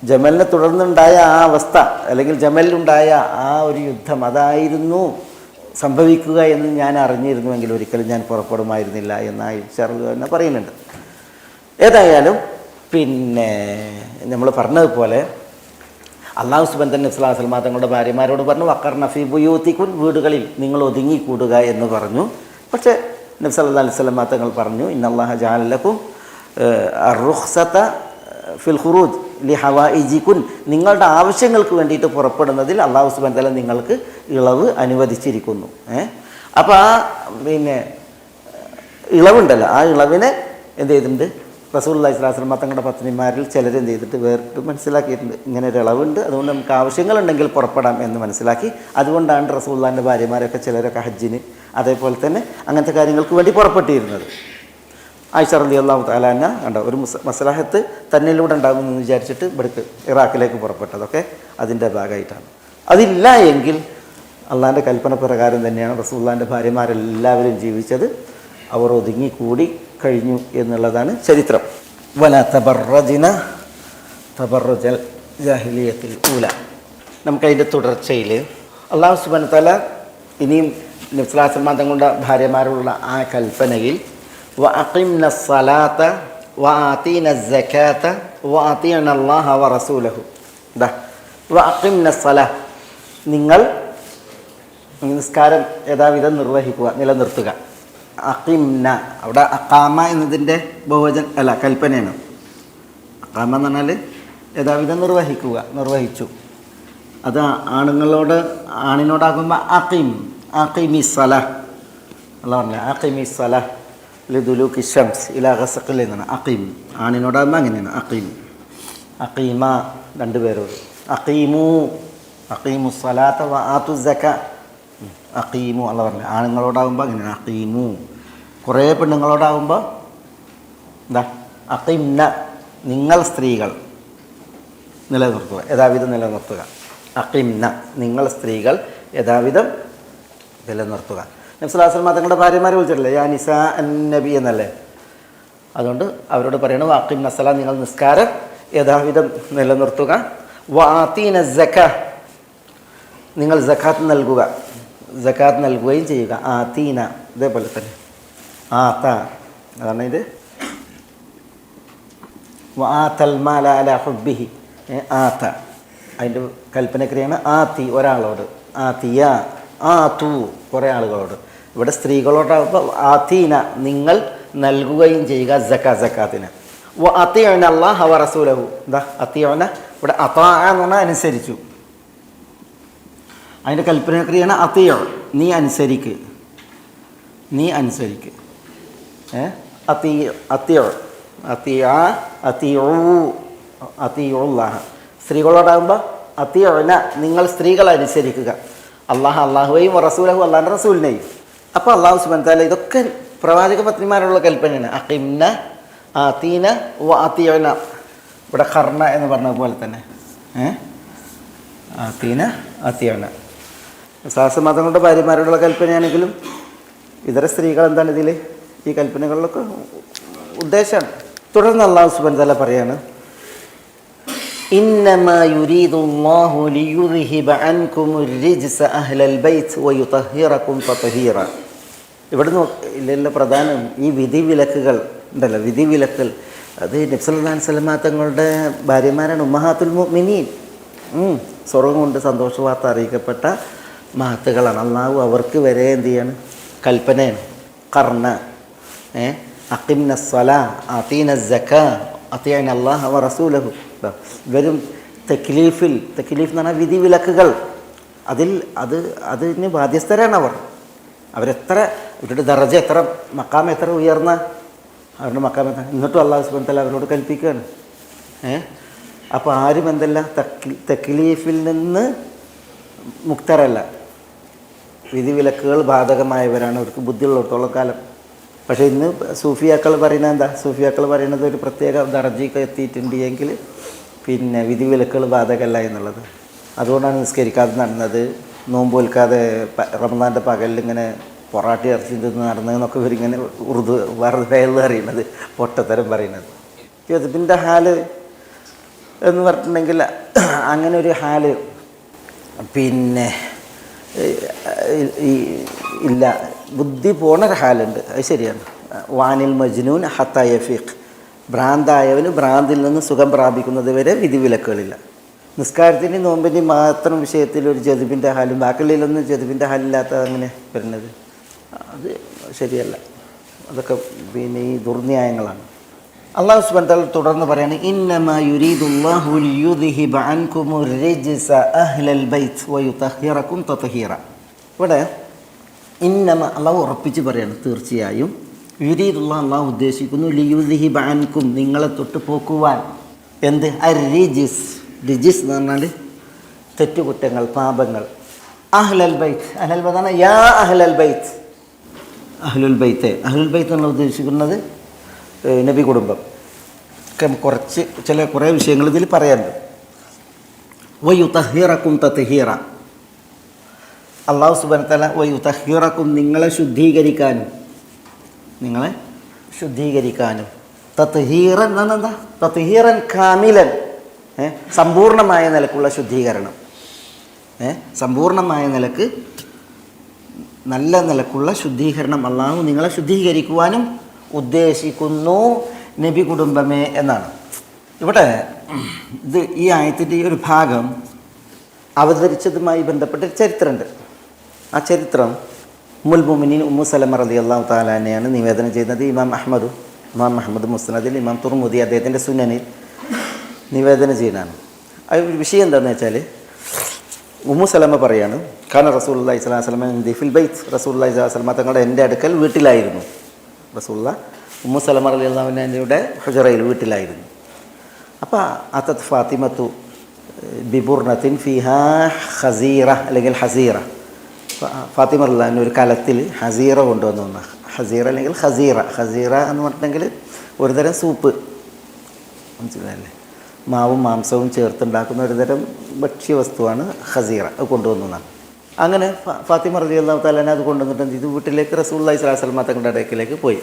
ജമലിനെ തുടർന്നുണ്ടായ ആ അവസ്ഥ, അല്ലെങ്കിൽ ജമലിലുണ്ടായ ആ ഒരു യുദ്ധം, അതായിരുന്നു സംഭവിക്കുക എന്ന് ഞാൻ അറിഞ്ഞിരുന്നുവെങ്കിൽ ഒരിക്കലും ഞാൻ പുറപ്പെടുമായിരുന്നില്ല എന്ന് ആയിഷ റളിയല്ലാഹു അൻഹ പറയുന്നുണ്ട്. ഏതായാലും പിന്നെ നമ്മൾ പറഞ്ഞതുപോലെ അല്ലാഹു സുബ്ഹാനഹു വ തആല തങ്ങളുടെ ഭാര്യമാരോട് പറഞ്ഞു, വഖർന ഫീ ബുയൂതികുൻ, വീടുകളിൽ നിങ്ങൾ ഒതുങ്ങിക്കൂടുക എന്ന് പറഞ്ഞു. പക്ഷേ നബി സല്ലല്ലാഹു അലൈഹി വസല്ലം തങ്ങൾ പറഞ്ഞു, ഇന്നല്ലാഹ ജഅല ലക്കും അർറുഖ്സത ഫിൽ ഖുറൂജ് ലിഹവായിജികുൻ, നിങ്ങളുടെ ആവശ്യങ്ങൾക്ക് വേണ്ടിയിട്ട് പുറപ്പെടുന്നതിൽ അല്ലാഹു സുബ്ഹാനഹു വ തആല നിങ്ങൾക്ക് ഇളവ് അനുവദിച്ചിരിക്കുന്നു. അപ്പോൾ ആ പിന്നെ ഇളവുണ്ടല്ലോ, ആ ഇളവിനെ എന്ത് ചെയ്തിട്ടുണ്ട്? റസൂലുള്ളാഹി സ്വല്ലല്ലാഹു അലൈഹി വസല്ലം തങ്ങളുടെ പത്നിമാരിൽ ചിലരെന്ത് ചെയ്തിട്ട് വേറിട്ട് മനസ്സിലാക്കിയിട്ടുണ്ട്. ഇങ്ങനെ ഒരു ഇളവുണ്ട്, അതുകൊണ്ട് നമുക്ക് ആവശ്യങ്ങളുണ്ടെങ്കിൽ പുറപ്പെടാം എന്ന് മനസ്സിലാക്കി. അതുകൊണ്ടാണ് റസൂലുള്ളാഹിൻ്റെ ഭാര്യമാരൊക്കെ ചിലരൊക്കെ ഹജ്ജിന് അതേപോലെ തന്നെ അങ്ങനത്തെ കാര്യങ്ങൾക്ക് വേണ്ടി പുറപ്പെട്ടിരുന്നത്. ആയിഷ റളിയല്ലാഹു തആല അൻഹ കണ്ടോ, ഒരു മസ്ലഹത്ത് തന്നിലൂടെ ഉണ്ടാകുമെന്ന് വിചാരിച്ചിട്ട് ഇവിടേക്ക് ഇറാഖിലേക്ക് പുറപ്പെട്ടതൊക്കെ അതിൻ്റെ ഭാഗമായിട്ടാണ്. അതില്ല എങ്കിൽ അള്ളാഹിൻ്റെ കൽപ്പന പ്രകാരം തന്നെയാണ് റസൂലുള്ളാഹിൻ്റെ ഭാര്യമാരെല്ലാവരും ജീവിച്ചത്. അവർ ഒതുങ്ങിക്കൂടി കഴിഞ്ഞു എന്നുള്ളതാണ് ചരിത്രം. വല തബറജിന തബറുജൽ ജാഹിലിയത്തിൽ ഊല. നമുക്കതിൻ്റെ തുടർച്ചയിൽ അല്ലാഹു സുബ്ഹാനഹു വ തആല ഇനിയും നബി സല്ലല്ലാഹു അലൈഹി വസല്ലം തങ്ങളുടെ ഭാര്യമാരുള്ള ആ കൽപ്പനയിൽ വ അഖിംന സ്വലാത്ത വ ആതീന സകാത്ത വ അതീഅന അല്ലാഹ വ റസൂലഹു. വ അഖിംന സ്വലാ, നിങ്ങൾ നിസ്കാരം യഥാവിധം നിർവഹിക്കുക, നിലനിർത്തുക. അഖിംന, അവിടെ അഖാമ എന്നതിൻ്റെ ബഹുവചന അല്ല, കൽപ്പനയാണ്. അഖാമ എന്ന് പറഞ്ഞാൽ യഥാവിധം നിർവഹിക്കുക, നിർവഹിച്ചു. അത് ആണിനോടാകുമ്പോൾ അഖിമി സലാ അല്ല പറഞ്ഞ അഖിമി സലാ ലിദുലൂക്കി ശംസ് ഇലാ ഗസഖിൽ എന്നാണ്. അഖീം ആണിനോടാകുമ്പോൾ അങ്ങനെയാണ്. അഖീമ രണ്ടുപേരോട്. അഖീമു സ്വലാത്ത വ ആതു സക. അഖീമു അല്ല പറഞ്ഞ ആണുങ്ങളോടാകുമ്പോൾ അങ്ങനെയാണ് അഖീമു. കുറേ പെണ്ണുങ്ങളോടാകുമ്പോൾ എന്താ അഖീംന, നിങ്ങൾ സ്ത്രീകൾ നിലനിർത്തുക, യഥാവിധം നിലനിർത്തുക. അഖീംന, നിങ്ങൾ സ്ത്രീകൾ യഥാവിധം നിലനിർത്തുക. നബി സല്ലല്ലാഹു അലൈഹി വസല്ലം തങ്ങളുടെ ഭാര്യമാരെ വിളിച്ചിട്ടില്ലേ, യാ നിസാ അന്നബി എന്നല്ലേ. അതുകൊണ്ട് അവരോട് പറയണം അഖീംന സ്വലാ, നിങ്ങൾ നിസ്കാരം യഥാവിധം നിലനിർത്തുക. വ ആതീന സക, നിങ്ങൾ സകാത്ത് നൽകുക, സകാത്ത് നൽകുകയും ചെയ്യുക. ആതീന ഇതേപോലെ തന്നെ ആത അതാണ് ഇത്. വ ആതൽ മാല അലാ ഹുബ്ബിഹി, ആത അതിൻ്റെ കൽപ്പനക്രിയയാണ്. ആത്തി ഒരാളോട്, ആത്തിയ ആതു കുറേ ആളുകളോട്. ഇവിടെ സ്ത്രീകളോടാകുമ്പോൾ ആതീന നിങ്ങൾ നൽകുകയും ചെയ്യുക സക്കാത്തിന്. വ അത്തിഅന അല്ലാഹ വ റസൂലഹു. എന്താ അത്തിഅന, ഇവിടെ അതാഅ എന്ന് പറഞ്ഞാൽ അനുസരിച്ചു. അതിൻ്റെ കൽപ്പനക്രിയയാണ് അത്തിയ, നീ അനുസരിക്ക്, നീ അനുസരിക്ക്. അത്തിയുള്ളാഹ. സ്ത്രീകളോടാകുമ്പോൾ അത്തിയുന, നിങ്ങൾ സ്ത്രീകൾ അനുസരിക്കുക, അള്ളാഹുവെയും റസൂലഹു അള്ളാഹിൻ്റെ റസൂലിനെയും. അപ്പോൾ അള്ളാഹു സുബ്ഹാനഹു വ തആല ഇതൊക്കെ പ്രവാചക പത്നിമാരുള്ള കൽപ്പനയാണ്. അഖിംന ആതീന വ അത്തിയുന. ഇവിടെ ഖർന എന്ന് പറഞ്ഞ പോലെ തന്നെ ആതീന അത്തിയുന. മതങ്ങളുടെ ഭാര്യമാരോടുള്ള കൽപ്പനയാണെങ്കിലും ഇതര സ്ത്രീകൾ എന്താണ് ഇതിൽ ഈ കൽപ്പനകളിലൊക്കെ ഉദ്ദേശമാണ്. തുടർന്ന് അല്ലാഹു സുബ്ഹാനഹു വ തആല പറയാണ്, ഇന്നമാ യുരീദുല്ലാഹു ലിയുദ്ഹിബ അൻകുമുർ റിജ്സ അഹ്ലൽ ബൈത്ത് വയുതഹിറകും തത്ഹീറ. ഇവിടുന്ന് ഇല്ല പ്രധാനം ഈ വിധിവിലക്കുകൾ ഉണ്ടല്ലോ, വിധിവിലക്കൽ. അത് നബി സല്ലല്ലാഹു അലൈഹി വസല്ലം തങ്ങളുടെ ഭാര്യമാരാണ്, ഉമ്മഹാത്തുൽ മുഅ്മിനീൻ. സ്വർഗ്ഗം കൊണ്ട് സന്തോഷവാർത്ത അറിയിക്കപ്പെട്ട മഹത്തുകളാണ്. അള്ളാഹു അവർക്ക് വരെ എന്ത് ചെയ്യാണ്, കൽപ്പനയാണ്. ഖർന, അഖിംന സ്വലാ, ആതീന സകാ, അത്തിഅന അല്ലാഹ വ റസൂലഹു. ഇവരും തക്ലീഫ് എന്ന് പറഞ്ഞാൽ വിധിവിലക്കുകൾ, അതിന് ബാധ്യസ്ഥരാണ് അവർ. അവരെത്ര അവരുടെ ദർജ എത്ര, മക്കാം എത്ര ഉയർന്ന അവരുടെ മക്കാം എത്ര, എന്നിട്ടും അല്ലാഹു സുബ്ഹാനഹു വ തആല അവരോട് കൽപ്പിക്കുകയാണ്. അപ്പോൾ ആരും എന്തല്ല തക്ലീഫിൽ നിന്ന് മുക്തരല്ല. വിധിവിലക്കുകൾ ബാധകമായവരാണ്, അവർക്ക് ബുദ്ധിയുള്ളിടത്തോളം കാലം. പക്ഷേ ഇന്ന് സൂഫിയാക്കൾ പറയുന്നത് എന്താ, സൂഫിയാക്കൾ പറയുന്നത് ഒരു പ്രത്യേക ദർജയ്ക്ക് എത്തിയിട്ടുണ്ട് എങ്കിൽ പിന്നെ വിധിവിലക്കുകൾ ബാധകമല്ല എന്നുള്ളത്. അതുകൊണ്ടാണ് നിസ്കരിക്കാതെ നടന്നത്, നോമ്പ് വെൽക്കാതെ റമദാൻ്റെ പകലിൽ ഇങ്ങനെ പൊറാട്ടി ഇറച്ചി തിന്ന് നടന്നതെന്നൊക്കെ ഇവരിങ്ങനെ വേറെ അറിയുന്നത്, പൊട്ടത്തരം പറയുന്നത്. ഇതിൻ്റെ ഹാല് എന്ന് പറഞ്ഞിട്ടുണ്ടെങ്കിൽ അങ്ങനെ ഒരു ഹാല് പിന്നെ ഇല്ല. ബുദ്ധി പോണ ഒരു ഹാലുണ്ട്, അത് ശരിയാണ്. വാനിൽ മജ്നൂൻ ഹത്താ യഫീഖ്, ഭ്രാന്തായവന് ഭ്രാന്തിൽ നിന്ന് സുഖം പ്രാപിക്കുന്നത് വരെ വിധിവിലക്കുകളില്ല. നിസ്കാരത്തിൻ്റെയും നോമ്പിൻ്റെയും മാത്രം വിഷയത്തിൽ ഒരു ജദ്ബിൻ്റെ ഹാലും ബാക്കിയുള്ളതിലൊന്നും ജദ്ബിൻ്റെ ഹാലില്ലാത്ത അങ്ങനെ വരുന്നത് അത് ശരിയല്ല. അതൊക്കെ പിന്നെ ഈ ദുർന്യായങ്ങളാണ്. അല്ലാഹു സുബ്ഹാനഹു വ തആല തുടർന്ന് പറയാണ്, ഇന്നമാ യുരീദുല്ലാഹു ലിയുദ്ഹിബ അൻകുമുർ റിജ്സ അഹ്ലൽ ബൈത്ത് വയുതഹിറകും തത്ഹീറ. ഇവിടെ ഇന്നമ അള്ളാഹു ഉറപ്പിച്ച് പറയാണ്, തീർച്ചയായും യുരീദുല്ലാഹ് അള്ളാഹു ഉദ്ദേശിക്കുന്നു ലിയുദ്ഹിബ അൻകും നിങ്ങളെ തൊട്ട് പോക്കുവാൻ. എന്ത് റിജിസ്, റിജിസ് എന്ന് പറഞ്ഞാൽ തെറ്റുകുറ്റങ്ങൾ, പാപങ്ങൾ. അഹ്ലൽ ബൈത്ത്, അഹ്ലൽ ബൈത്ത് യാ അഹ്ലൽ ബൈത്ത്, അഹ്ലുൽ ബൈത്ത്. അഹ്ലുൽ ബൈത്ത് എന്നുള്ള ഉദ്ദേശിക്കുന്നത് നബി കുടുംബം. കുറച്ച് കുറേ വിഷയങ്ങൾ ഇതിൽ പറയാനുണ്ട്. വയുതഹിറകും തത്ഹീറ. അല്ലാഹു സുബ്ഹാനഹു വ തആല വയുതഹിറകും നിങ്ങളെ ശുദ്ധീകരിക്കാനും, നിങ്ങളെ ശുദ്ധീകരിക്കാനും. തത്ഹീറൻ എന്താ? തത്ഹീറൻ കാമിലൻ, സമ്പൂർണമായ നിലക്കുള്ള ശുദ്ധീകരണം. സമ്പൂർണമായ നിലക്ക് നല്ല നിലക്കുള്ള ശുദ്ധീകരണം അള്ളാഹു നിങ്ങളെ ശുദ്ധീകരിക്കുവാനും ഉദ്ദേശിക്കുന്നു നബി കുടുംബമേ എന്നാണ്. ഇവിടെ ഈ ആയത്തിൻ്റെ ഈ ഒരു ഭാഗം അവതരിച്ചതുമായി ബന്ധപ്പെട്ട ചരിത്രമുണ്ട്. ആ ചരിത്രം ഉമ്മുൽ മുഅ്മിനീൻ ഉമ്മു സലമ റളിയല്ലാഹു തആല അൻഹയാണ് നിവേദനം ചെയ്യുന്നത്. ഇമാം അഹ്മദ് മുസ്നദിൽ, ഇമാം തുർമുദി അദ്ദേഹത്തിൻ്റെ സുനനിൽ നിവേദനം ചെയ്യുന്നതാണ്. ആ ഒരു വിഷയം എന്താണെന്ന് വെച്ചാൽ, ഉമ്മു സലമ പറയാണ്, ഖാന റസൂലുള്ളാഹി സ്വല്ലല്ലാഹു അലൈഹി വസല്ലം ഫിൽ ബൈത്ത്, റസൂലുള്ളാഹി സ്വല്ലല്ലാഹു അലൈഹി വസല്ലം തങ്ങളുടെ എൻ്റെ അടുക്കൽ വീട്ടിലായിരുന്നു. റസൂലുള്ള ഉമ്മു സലമ റളിയല്ലാഹു അൻഹയുടെ ഹുജറയിൽ വീട്ടിലായിരുന്നു. അപ്പോൾ അത്തത് ഫാത്തിമത്തു ബിബുർനത്തിൻ ഫിഹാ ഖസീറ അല്ലെങ്കിൽ ഹസീറ. ഫാത്തിമ റളിയല്ലാഹു ഒരു കലത്തിൽ ഹസീറ കൊണ്ടുവന്നു. ഹസീറ അല്ലെങ്കിൽ ഖസീറ എന്ന് പറഞ്ഞിട്ടുണ്ടെങ്കിൽ ഒരുതരം സൂപ്പ്, മനസ്സിലായല്ലേ, മാവും മാംസവും ചേർത്തുണ്ടാക്കുന്ന ഒരുതരം ഭക്ഷ്യവസ്തുവാണ് ഖസീറ. അത് കൊണ്ടുവന്നതാണ്. അങ്ങനെ ഫാത്തിമ റളിയല്ലാഹു തആല അത് കൊണ്ടുവന്നിട്ട് ഇത് വീട്ടിലേക്ക് റസൂലുള്ളാഹി സ്വല്ലല്ലാഹു അലൈഹി വസല്ലം തങ്ങളുടെ അടുക്കലേക്ക് പോയി.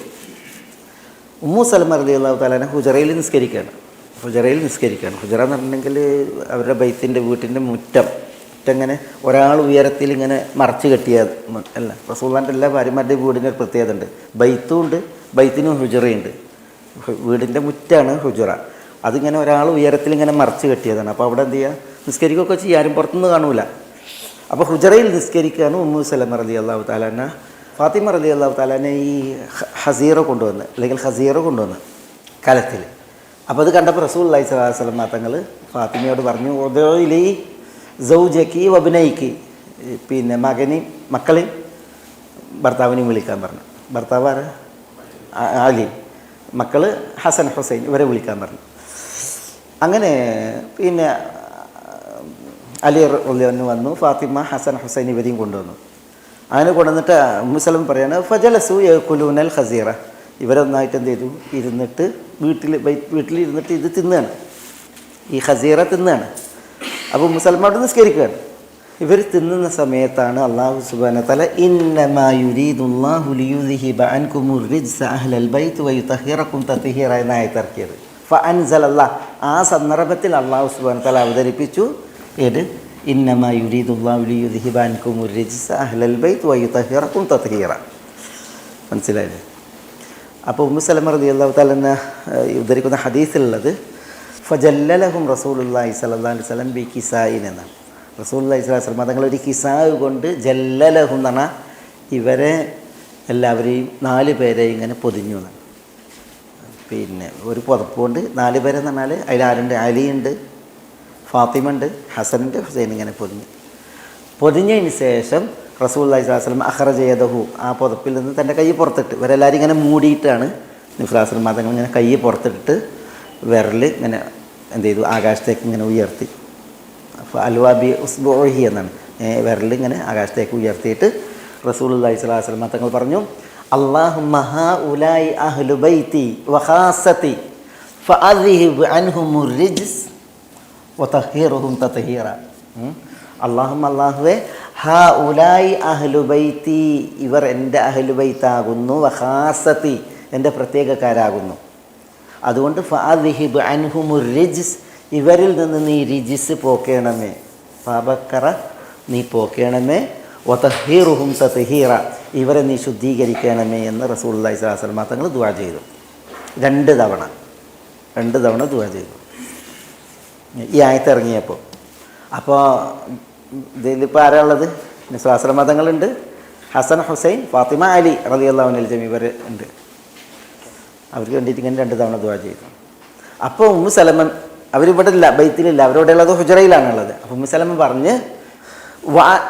ഉമ്മു സലമ റളിയല്ലാഹു തആല ഹുജറയിൽ നിസ്കരിക്കുകയാണ്. ഹുജറ എന്ന് പറഞ്ഞിട്ടുണ്ടെങ്കിൽ അവരുടെ ബൈത്തിൻ്റെ വീട്ടിൻ്റെ മുറ്റം ഇങ്ങനെ ഒരാൾ ഉയരത്തിൽ ഇങ്ങനെ മറച്ച് കെട്ടിയ അല്ല. റസൂലുള്ളാഹിൻ്റെ എല്ലാ ഭാര്യമാരുടെയും വീടിന് ഒരു പ്രത്യേകത ഉണ്ട്. ബൈത്തും ഉണ്ട്, ബൈത്തിനും ഹുജറയുണ്ട്. വീടിൻ്റെ മുറ്റാണ് ഹുജറ. അതിങ്ങനെ ഒരാൾ ഉയരത്തിൽ ഇങ്ങനെ മറച്ച് കെട്ടിയതാണ്. അപ്പോൾ അവിടെ എന്ത് ചെയ്യുക, നിസ്കരിക്കുകയൊക്കെ ചെയ്യുക, ആരും പുറത്തുനിന്ന് കാണൂല. അപ്പോൾ ഹുജറയിൽ നിസ്കരിക്കുകയാണ് ഉമ്മു സലമ റളിയല്ലാഹു തആല അൻഹ. ഫാത്തിമ റളിയല്ലാഹു തആല അൻഹ ഈ ഹസീറ കൊണ്ടുവന്ന് അല്ലെങ്കിൽ ഖസീറ കൊണ്ടുവന്ന് കലത്തിൽ. അപ്പോൾ അത് കണ്ടപ്പോൾ റസൂലുള്ളാഹി സ്വല്ലല്ലാഹു അലൈഹി വസല്ലം തങ്ങൾ ഫാത്തിമയോട് പറഞ്ഞു, ഉദഇലി സൗജക്കി വബ്നൈക്കി, പിന്നെ മക്കളെയും ഭർത്താവിനെയും വിളിക്കാൻ പറഞ്ഞു. ഭർത്താവ് ആര്? അലി. മക്കൾ ഹസൻ ഹുസൈൻ, ഇവരെ വിളിക്കാൻ പറഞ്ഞു. അങ്ങനെ പിന്നെ അലി റളിയല്ലാഹു വന്നു, ഫാത്തിമ ഹസൻ ഹുസൈൻ ഇവരെയും കൊണ്ടുവന്നു. അങ്ങനെ കൊണ്ടുവന്നിട്ട് ഉമ്മു സലമ പറയാണ്, ഫജലസു യഅകുലൂനൽ ഖസീറ, ഇവരൊന്നായിട്ട് എന്ത് ചെയ്തു, ഇരുന്നിട്ട് വീട്ടിലിരുന്നിട്ട് ഇത് തിന്നുകയാണ്, ഈ ഖസീറ തിന്നുകയാണ്. അപ്പോൾ ഉമ്മു സലമ അവിടെ നിസ്കരിക്കുകയാണ്. ഇവർ തിന്നുന്ന സമയത്താണ് അല്ലാഹു സുബ്ഹാനഹു വ തആല ഇന്നമാ യുരീദുല്ലാഹു ലിയുദ്ഹിബ അൻകുമുർ റിജ്സ അഹ്ലൽ ബൈത്ത് വയുതഹിറകും തത്ഹീറ എന്ന ആയത്ത് ഇറക്കിയത്. ഫഅൻസലല്ലാഹ്, ആ സന്ദർഭത്തിൽ അല്ലാഹു സുബ്ഹാനഹു വ തആല അവതരിപ്പിച്ചു ഏത്, ഇന്നമാ യുരീദുല്ലാഹു ലിയുദ്ഹിബ അൻകുമുർ റിജ്സ അഹ്ലൽ ബൈത്ത് വയുതഹിറകും തത്ഹീറ. മനസ്സിലായില്ലേ? അപ്പോൾ ഉമ്മു സലമ റളിയല്ലാഹു തആല ഉദ്ധരിക്കുന്ന ഹദീസിലുള്ളത് ഫജല്ലലഹും റസൂലുള്ളാഹി സ്വല്ലല്ലാഹു അലൈഹി വസല്ലം ബി കിസായിൻ എന്നാണ്. റസൂലുള്ളാഹി സ്വല്ലല്ലാഹു അലൈഹി വസല്ലം തങ്ങളൊരു കിസാവ് കൊണ്ട് ജല്ലലഹും എന്ന് പറഞ്ഞാൽ ഇവരെ എല്ലാവരെയും 4 പേരെയും ഇങ്ങനെ പൊതിഞ്ഞു എന്നാണ്. പിന്നെ ഒരു പുതപ്പ് കൊണ്ട് 4 പേരെന്ന് പറഞ്ഞാൽ അതിലാരുണ്ട്, അലിയുണ്ട്, ഫാത്തിമ ഉണ്ട്, ഹസനുണ്ട്, ഹുസൈൻ ഇങ്ങനെ പൊതിഞ്ഞതിന് ശേഷം റസൂലുള്ളാഹി സ്വല്ലല്ലാഹു അലൈഹി വസല്ലം അഖറജ യദഹു, ആ പുതപ്പിൽ നിന്ന് തൻ്റെ കൈ പുറത്തിട്ട്, ഇവരെല്ലാവരും ഇങ്ങനെ മൂടിയിട്ടാണ് നബി സ്വല്ലല്ലാഹു അലൈഹി വസല്ലം തങ്ങൾ ഇങ്ങനെ കൈ പുറത്തിട്ട് വിരൽ ഇങ്ങനെ എന്ത് ചെയ്തു, ആകാശത്തേക്ക് ഇങ്ങനെ ഉയർത്തി. അപ്പോൾ അൽവാബി ഉസ്ബുഹി എന്നാണ്, വിരൽ ഇങ്ങനെ ആകാശത്തേക്ക് ഉയർത്തിയിട്ട് റസൂലുള്ളാഹി സ്വല്ലല്ലാഹു അലൈഹി വസല്ലം തങ്ങൾ പറഞ്ഞു, അല്ലാഹുമ്മ ഹൗലായി അഹ്ലു ബൈതി വഖാസതി ഫഅദ്ഹിബ് അൻഹുമുർ റിജ്സ് വതഹിറുഹും തത്ഹീറ. അല്ലാഹുമ്മ, അല്ലാഹുവേ, ഹൗലായി അഹ്ലു ബൈതി, ഇവർ എൻ്റെ അഹ്ലു ബൈത്താകുന്നു, വഖാസതി, എൻ്റെ പ്രത്യേകക്കാരാകുന്നു. അതുകൊണ്ട് ഫഅദ്ഹിബ് അൻഹുമുർ റിജ്സ്, ഇവരിൽ നിന്ന് നീ റിജിസ് പോക്കേണമേ, പാപക്കറ നീ പോക്കേണമേ, വതഹിറുഹും തത്ഹീറ, ഇവരെ നീ ശുദ്ധീകരിക്കണമേ എന്ന് റസൂലുള്ളാഹി സ്വല്ലല്ലാഹു അലൈഹി വസല്ലം തങ്ങൾ ദുആ ചെയ്തു. 2 തവണ ദുആ ചെയ്തു ഈ ആയത്ത് ഇറങ്ങിയപ്പോൾ. അപ്പോൾ ഇതിലിപ്പോൾ ആരാ ഉള്ളത്? നബി സ്വല്ലല്ലാഹു അലൈഹി വസല്ലം തങ്ങളുണ്ട്, ഹസൻ ഹുസൈൻ ഫാത്തിമ അലി റളിയല്ലാഹു അൻഹുൽ ജമീ ഇവർ ഉണ്ട്. അവർക്ക് വേണ്ടിയിട്ട് ഇങ്ങനെ 2 തവണ ദുആ ചെയ്തു. അപ്പോൾ ഉമ്മു സലമ, അവരിവിടെ ഇല്ല, ബൈത്തിലില്ല, അവരോടെ ഉള്ളത് ഹുജറയിലാണുള്ളത്. അപ്പോൾ ഉമ്മു സലമ പറഞ്ഞ്,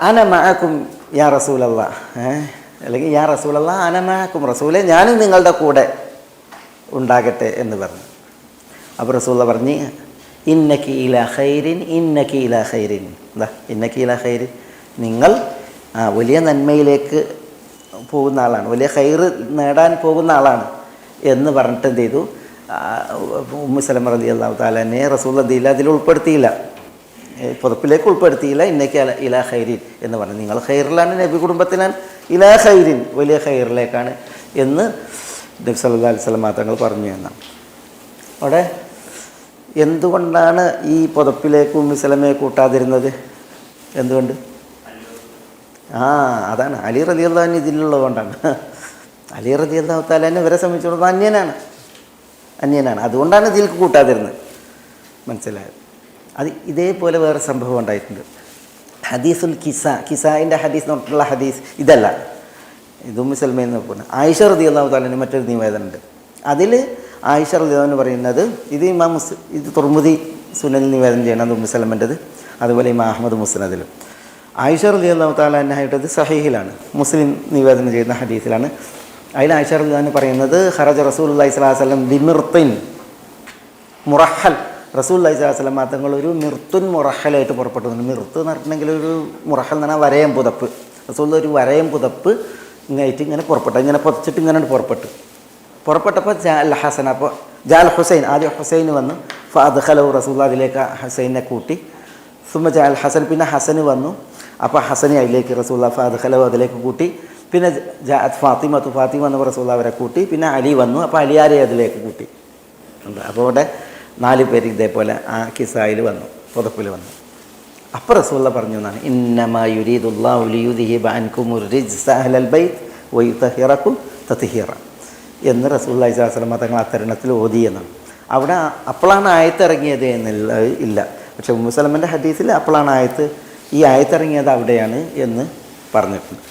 അന മഅകും യാ റസൂലല്ലാഹ്, അല്ലെങ്കിൽ യാ റസൂലല്ലാഹ് അന മഅകും, റസൂലെ ഞാനും നിങ്ങളുടെ കൂടെ ഉണ്ടാകട്ടെ എന്ന് പറഞ്ഞു. അപ്പോൾ റസൂലുള്ള പറഞ്ഞ്, ഇന്നക്കി ഇലാ ഖൈരിൻ, ഇന്നക്കി ഇലാ ഖൈരിൻ, എന്താ ഇന്നക്കി ഇലാ ഖൈരിൻ, നിങ്ങൾ വലിയ നന്മയിലേക്ക് പോകുന്ന ആളാണ്, വലിയ ഖൈർ നേടാൻ പോകുന്ന ആളാണ് എന്ന് പറഞ്ഞിട്ട് എന്ത് ചെയ്തു, ഉമ്മു സലമ റളിയല്ലാഹു തആല അൻഹയെ റസൂലുള്ളാഹി അതിൽ ഉൾപ്പെടുത്തിയില്ല, പുതപ്പിലേക്ക് ഉൾപ്പെടുത്തിയില്ല. ഇന്നക്കി ഇലാ ഖൈരിൻ എന്ന് പറഞ്ഞു, നിങ്ങൾ ഖൈറിലാണ്, നബി കുടുംബത്തിലാണ്, ഇലാ ഖൈരിൻ, വലിയ ഖൈറിലേക്കാണ് എന്ന് നബി സല്ലല്ലാഹു അലൈഹി വസല്ലം തങ്ങൾ പറഞ്ഞു എന്നാണ്. അവിടെ എന്തുകൊണ്ടാണ് ഈ പുതപ്പിലേക്ക് ഉമ്മു സലമയെ കൂട്ടാതിരുന്നത്? എന്തുകൊണ്ട്? അതാണ് അലി റളിയല്ലാഹു അൻഹു ഇതിലുള്ളത് കൊണ്ടാണ്. അലി റളിയല്ലാഹു തആല ഇവരെ സംബന്ധിച്ചിടത്തോളം അന്യനാണ്. അതുകൊണ്ടാണ് ഇതിലേക്ക് കൂട്ടാതിരുന്നത്. മനസ്സിലായത്? അത് ഇതേപോലെ വേറെ സംഭവം ഉണ്ടായിട്ടുണ്ട്. ഹദീസുൽ കിസായിൻ്റെ ഹദീസ് എന്ന് പറഞ്ഞിട്ടുള്ള ഹദീസ് ഇതല്ല, ഇത് ഉമ്മു സലമയിൽ നിന്ന് പറഞ്ഞത്. ആയിഷ റളിയല്ലാഹു തആലയുടെ മറ്റൊരു നിവേദനമുണ്ട്. അതിൽ ആയിഷ റളിയല്ലാഹു അൻഹ പറയുന്നത്, ഇത് ഇത് തുർമുദി സുനനിൽ നിവേദനം ചെയ്യണത് ഉമ്മു സലമൻ്റെത്, അതുപോലെ ഇമാം അഹ്മദ് മുസ്നദിലും. ആയിഷ റളിയല്ലാഹു തആല അൻഹയുടേത് സഹീഹിലാണ്, മുസ്ലിം നിവേദനം ചെയ്യുന്ന ഹദീസിലാണ്. അതിൽ ആയിഷ റളിയല്ലാഹു അൻഹ പറയുന്നത്, ഖറജ റസൂലുള്ളാഹി സ്വല്ലല്ലാഹു അലൈഹി വസല്ലം ബിമിർത്തിൻ മുറഹൽ. റസൂലുള്ളാഹി സ്വല്ലല്ലാഹു അലൈഹി വസല്ലം തങ്ങൾ ഒരു മിർത്തുൻ മുറഹലായിട്ട് പുറപ്പെട്ടു. മിർത്ത് എന്ന് പറഞ്ഞിട്ടുണ്ടെങ്കിൽ ഒരു മുറഹൽ എന്ന് പറഞ്ഞാൽ വരയം പുതപ്പ്. റസൂലുള്ള ഒരു വരയം പുതപ്പ് ഇങ്ങനെ പുറപ്പെട്ടു, ഇങ്ങനെ പുതച്ചിട്ട് ഇങ്ങനെ പുറപ്പെട്ടപ്പോൾ ജാൽ ഹസൻ, അപ്പോൾ ജാൽ ഹുസൈൻ, ആദ്യം ഹുസൈൻ വന്നു. ഫഅദ്ഖലഹു റസൂലുള്ളാഹി അതിലേക്ക് ഹുസൈനെ കൂട്ടി. സുമ്മ ജാൽ ഹസൻ, പിന്നെ ഹസന് വന്നു. അപ്പോൾ ഹസനെ അതിലേക്ക് റസൂലുള്ളാഹി ഫഅദ്ഖലഹു അതിലേക്ക് കൂട്ടി. പിന്നെ ജാഅത് ഫാത്തിമ വന്നപ്പോൾ റസൂലുള്ളാഹി അവരെ കൂട്ടി. പിന്നെ അലി വന്നു, അപ്പോൾ അലിയാരെ അതിലേക്ക് കൂട്ടി. അപ്പോൾ അവിടെ 4 പേര് ഇതേപോലെ ആ കിസായിൽ വന്നു, പുതപ്പിൽ വന്നു. അപ്പോൾ റസൂലുള്ളാഹി പറഞ്ഞു എന്നാണ്, ഇന്നമാ യുരീദുല്ലാഹു ലിയുദ്ഹിബ അൻകുമുർ റിജ്സ അഹ്ലൽ ബൈത്ത് വയുതഹിറകും തത്ഹീറ എന്ന് റസൂലുള്ളാഹി സ്വല്ലല്ലാഹു അലൈഹി വസല്ലം തങ്ങൾ അത്തരണത്തിൽ ഓതിയെന്നാണ്. അവിടെ അപ്പോഴാണ് ആയത്ത് ഇറങ്ങിയത് എന്നുള്ളത് ഇല്ല. പക്ഷേ ഉമ്മു സലമൻ്റെ ഹദീസിൽ അപ്പോഴാണ് ഈ ആയത്ത് ഇറങ്ങിയത് അവിടെയാണ് എന്ന് പറഞ്ഞിട്ടുണ്ട്.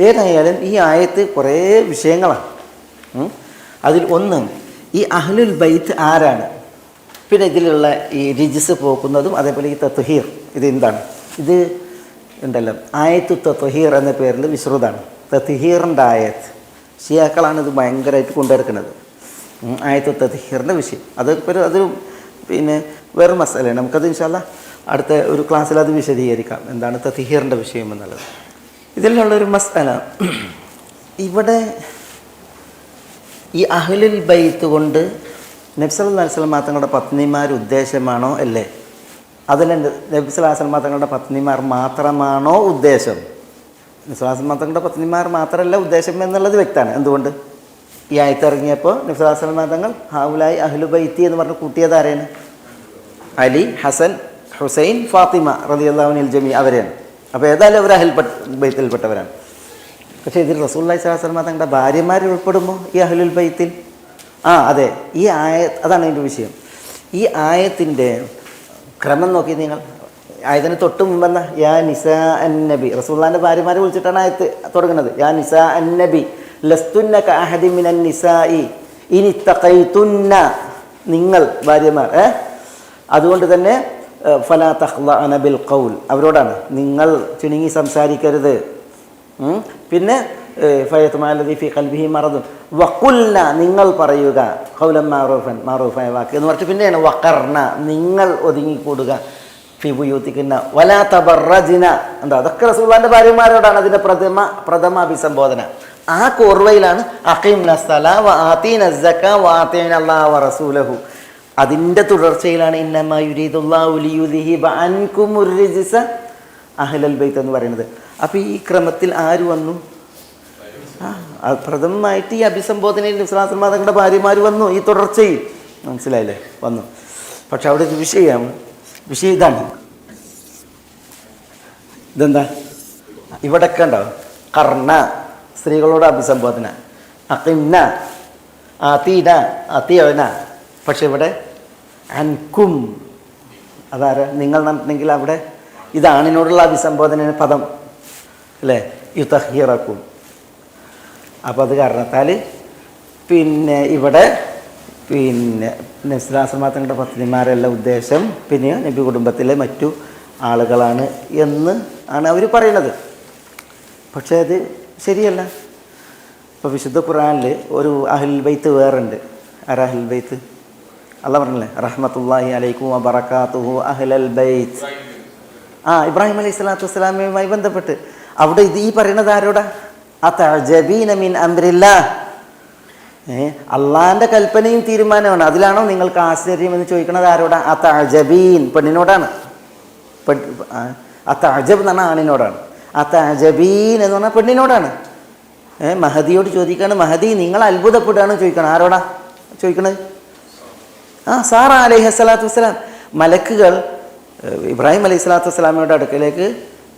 ഏതായാലും ഈ ആയത്ത് കുറേ വിഷയങ്ങളാണ്. അതിൽ ഒന്ന് ഈ അഹ്ലുൽ ബൈത്ത് ആരാണ്, പിന്നെ ഇതിലുള്ള ഈ റിജ്സ് പോക്കുന്നതും അതേപോലെ ഈ തത്ഹീർ ഇത് എന്താണ്. ഇത് ഉണ്ടല്ലോ ആയത്തു തത്ഹീർ എന്ന പേരിൽ വിശ്രുതാണ്. തത്ഹീറിൻ്റെ ആയത്ത് ഷിയാക്കളാണ് ഇത് ഭയങ്കരമായിട്ട് കൊണ്ടുവരുന്നത്. ആയത്തു തത്ഹീറിൻ്റെ വിഷയം അത് പിന്നെ വേറെ മസാലയാണ്. നമുക്കത് ഇൻഷാ അല്ലാഹ് അടുത്ത ഒരു ക്ലാസ്സിൽ അത് വിശദീകരിക്കാം, എന്താണ് തത്ഹീറിൻ്റെ വിഷയം എന്നുള്ളത്. ഇതിലുള്ളൊരു മസാല, ഇവിടെ ഈ അഹ്ലുൽ ബൈത്ത് കൊണ്ട് നബി സല്ലല്ലാഹു അലൈഹി വസല്ലം തങ്ങളുടെ പത്നിമാർ ഉദ്ദേശമാണോ അല്ലേ? അതിൽ നബി സല്ലല്ലാഹു അലൈഹി വസല്ലം തങ്ങളുടെ പത്നിമാർ മാത്രമാണോ ഉദ്ദേശം? നബി സല്ലല്ലാഹു അലൈഹി വസല്ലം തങ്ങളുടെ പത്നിമാർ മാത്രമല്ല ഉദ്ദേശം എന്നുള്ളത് വ്യക്തമാണ്. എന്തുകൊണ്ട്? ഈ ആയത്ത് ഇറങ്ങിയപ്പോൾ നബി സല്ലല്ലാഹു അലൈഹി വസല്ലം തങ്ങൾ ഹൗലായി അഹ്ലു ബൈത്തി എന്ന് പറഞ്ഞ് കൂട്ടിയത് ആരെയാണ്? അലി, ഹസൻ, ഹുസൈൻ, ഫാത്തിമ റളിയല്ലാഹു അൻഹുൽ ജമീ അവരെയാണ്. അപ്പോൾ ഏതായാലും അവർ അഹ്ലുൽ ബൈത്തിൽപ്പെട്ടവരാണ്. പക്ഷേ ഇതിൽ റസൂലുള്ളാഹി സ്വല്ലല്ലാഹു അലൈഹി വസല്ലം തങ്ങളുടെ ഭാര്യമാർ ഉൾപ്പെടുമോ ഈ അഹ്ലുൽ ബൈത്തിൽ? അതെ. ഈ അതാണ് അതിൻ്റെ വിഷയം. ഈ ആയത്തിൻ്റെ ക്രമം നോക്കി നിങ്ങൾ. ആയതിന് തൊട്ട് മുമ്പെന്ന യാ നിസാ അന്നബി, റസൂലുള്ളാഹിൻ്റെ ഭാര്യമാരെ വിളിച്ചിട്ടാണ് ആയത്ത് തുടങ്ങുന്നത്. യാ നിസാ അന്നബി ലസ്തുന്ന കഅഹദി മിനൻ നിസാഇ ഇൻ ഇത്തഖൈതുന്ന, നിങ്ങൾ ഭാര്യമാർ അതുകൊണ്ട് തന്നെ ഫലാ തഖ്ളഅന ബിൽ ഖൗൽ, അവരോടാണ് നിങ്ങൾ ചിണുങ്ങി സംസാരിക്കരുത്. പിന്നെ ഫയത്മഅല്ലദീ ഫീ ഖൽബിഹി മറദുൻ വഖുൽന, നിങ്ങൾ പറയുക ഖൗലൻ മാറൂഫായ വാക്ക് എന്ന് പറഞ്ഞിട്ട് പിന്നെയാണ് വഖർന, നിങ്ങൾ ഒതുങ്ങിക്കൂടുക ഫീ ബുയൂതികുന്ന വലാ തബറജ്ന. എന്താ അതൊക്കെ റസൂലുള്ളാഹിന്റെ ഭാര്യമാരോടാണ് അതിൻ്റെ പ്രഥമ അഭിസംബോധന. ആ കോർവയിലാണ് അഖീംന സ്സലാ വ ആതീന സക്കാ വ ആതീന അല്ലാഹ വ റസൂലഹു. അതിൻ്റെ തുടർച്ചയിലാണ് ഇന്നമാ യുരീദുല്ലാഹു ലിയുദ്ഹിബ അൻകുമുർ റിജ്സ അഹ്ലൽ ബൈത്ത് എന്ന് പറയുന്നത്. അപ്പോൾ ഈ ക്രമത്തിൽ ആര് വന്നു? പ്രഥമമായിട്ട് ഈ അഭിസംബോധനയിൽ നബി സല്ലല്ലാഹു അലൈഹി വസല്ലം തങ്ങളുടെ ഭാര്യമാർ വന്നു, ഈ തുടർച്ചയിൽ. മനസ്സിലായില്ലേ? വന്നു. പക്ഷെ അവിടെ ഒരു വിഷയം ഇതാണ്. ഇതെന്താ ഇവിടെയൊക്കെ ഉണ്ടാവും കർണ, സ്ത്രീകളോട് അഭിസംബോധന, അഖിംന, ആതീന, അത്തിയന. പക്ഷെ ഇവിടെ അൻകും, അതാരാ? നിങ്ങൾ നടന്നെങ്കിൽ അവിടെ ഇതാണിനോടുള്ള അഭിസംബോധന പദം അല്ലേ, യുതഹിറക്കും. അപ്പോൾ അത് കാരണത്താൽ പിന്നെ ഇവിടെ പിന്നെ നബി സല്ലല്ലാഹു അലൈഹി വസല്ലം തങ്ങളുടെ പത്നിമാരെല്ലാം ഉദ്ദേശം പിന്നെ നബി കുടുംബത്തിലെ മറ്റു ആളുകളാണ് എന്ന് ആണ് അവർ പറയുന്നത്. പക്ഷേ അത് ശരിയല്ല. ഇപ്പോൾ വിശുദ്ധ ഖുർആനിൽ ഒരു അഹ്ലുൽ ബൈത്ത് വേറുണ്ട്. ആരാ അഹ്ലുൽ ബൈത്ത്? അല്ലാഹ് പറഞ്ഞില്ലേ റഹ്മത്തുള്ളാഹി അലൈക്കും വബറകാതുഹു അഹ്ലൽ ബൈത്ത്. ഇബ്രാഹിം അലൈഹി സ്വലാത്തു വസ്സലാമയുമായി ബന്ധപ്പെട്ട് അവിടെ ഈ പറയുന്നത് ആരോടാ? അതഅജബീന മിൻ അംരില്ലാഹ്, അള്ളാഹിൻ്റെ കൽപ്പനയും തീരുമാനമാണ്, അതിലാണോ നിങ്ങൾക്ക് ആശ്ചര്യം എന്ന് ചോദിക്കുന്നത് ആരോടാ? അതഅജബീൻ, പെണ്ണിനോടാണ്. അതഅജബ് എന്ന് പറഞ്ഞാൽ ആണിനോടാണ്, അതഅജബീൻ എന്ന് പറഞ്ഞാൽ പെണ്ണിനോടാണ്. മഹദിയോട് ചോദിക്കുകയാണ്, മഹദി നിങ്ങൾ അത്ഭുതപ്പെടുകയാണ് ചോദിക്കണം. ആരോടാ ചോദിക്കണത്? സാറ അലൈഹി സ്വലാത്തു വസ്സലാം. മലക്കുകൾ ഇബ്രാഹിം അലൈഹി സ്വലാത്തു വസ്സലാമയുടെ അടുക്കലേക്ക്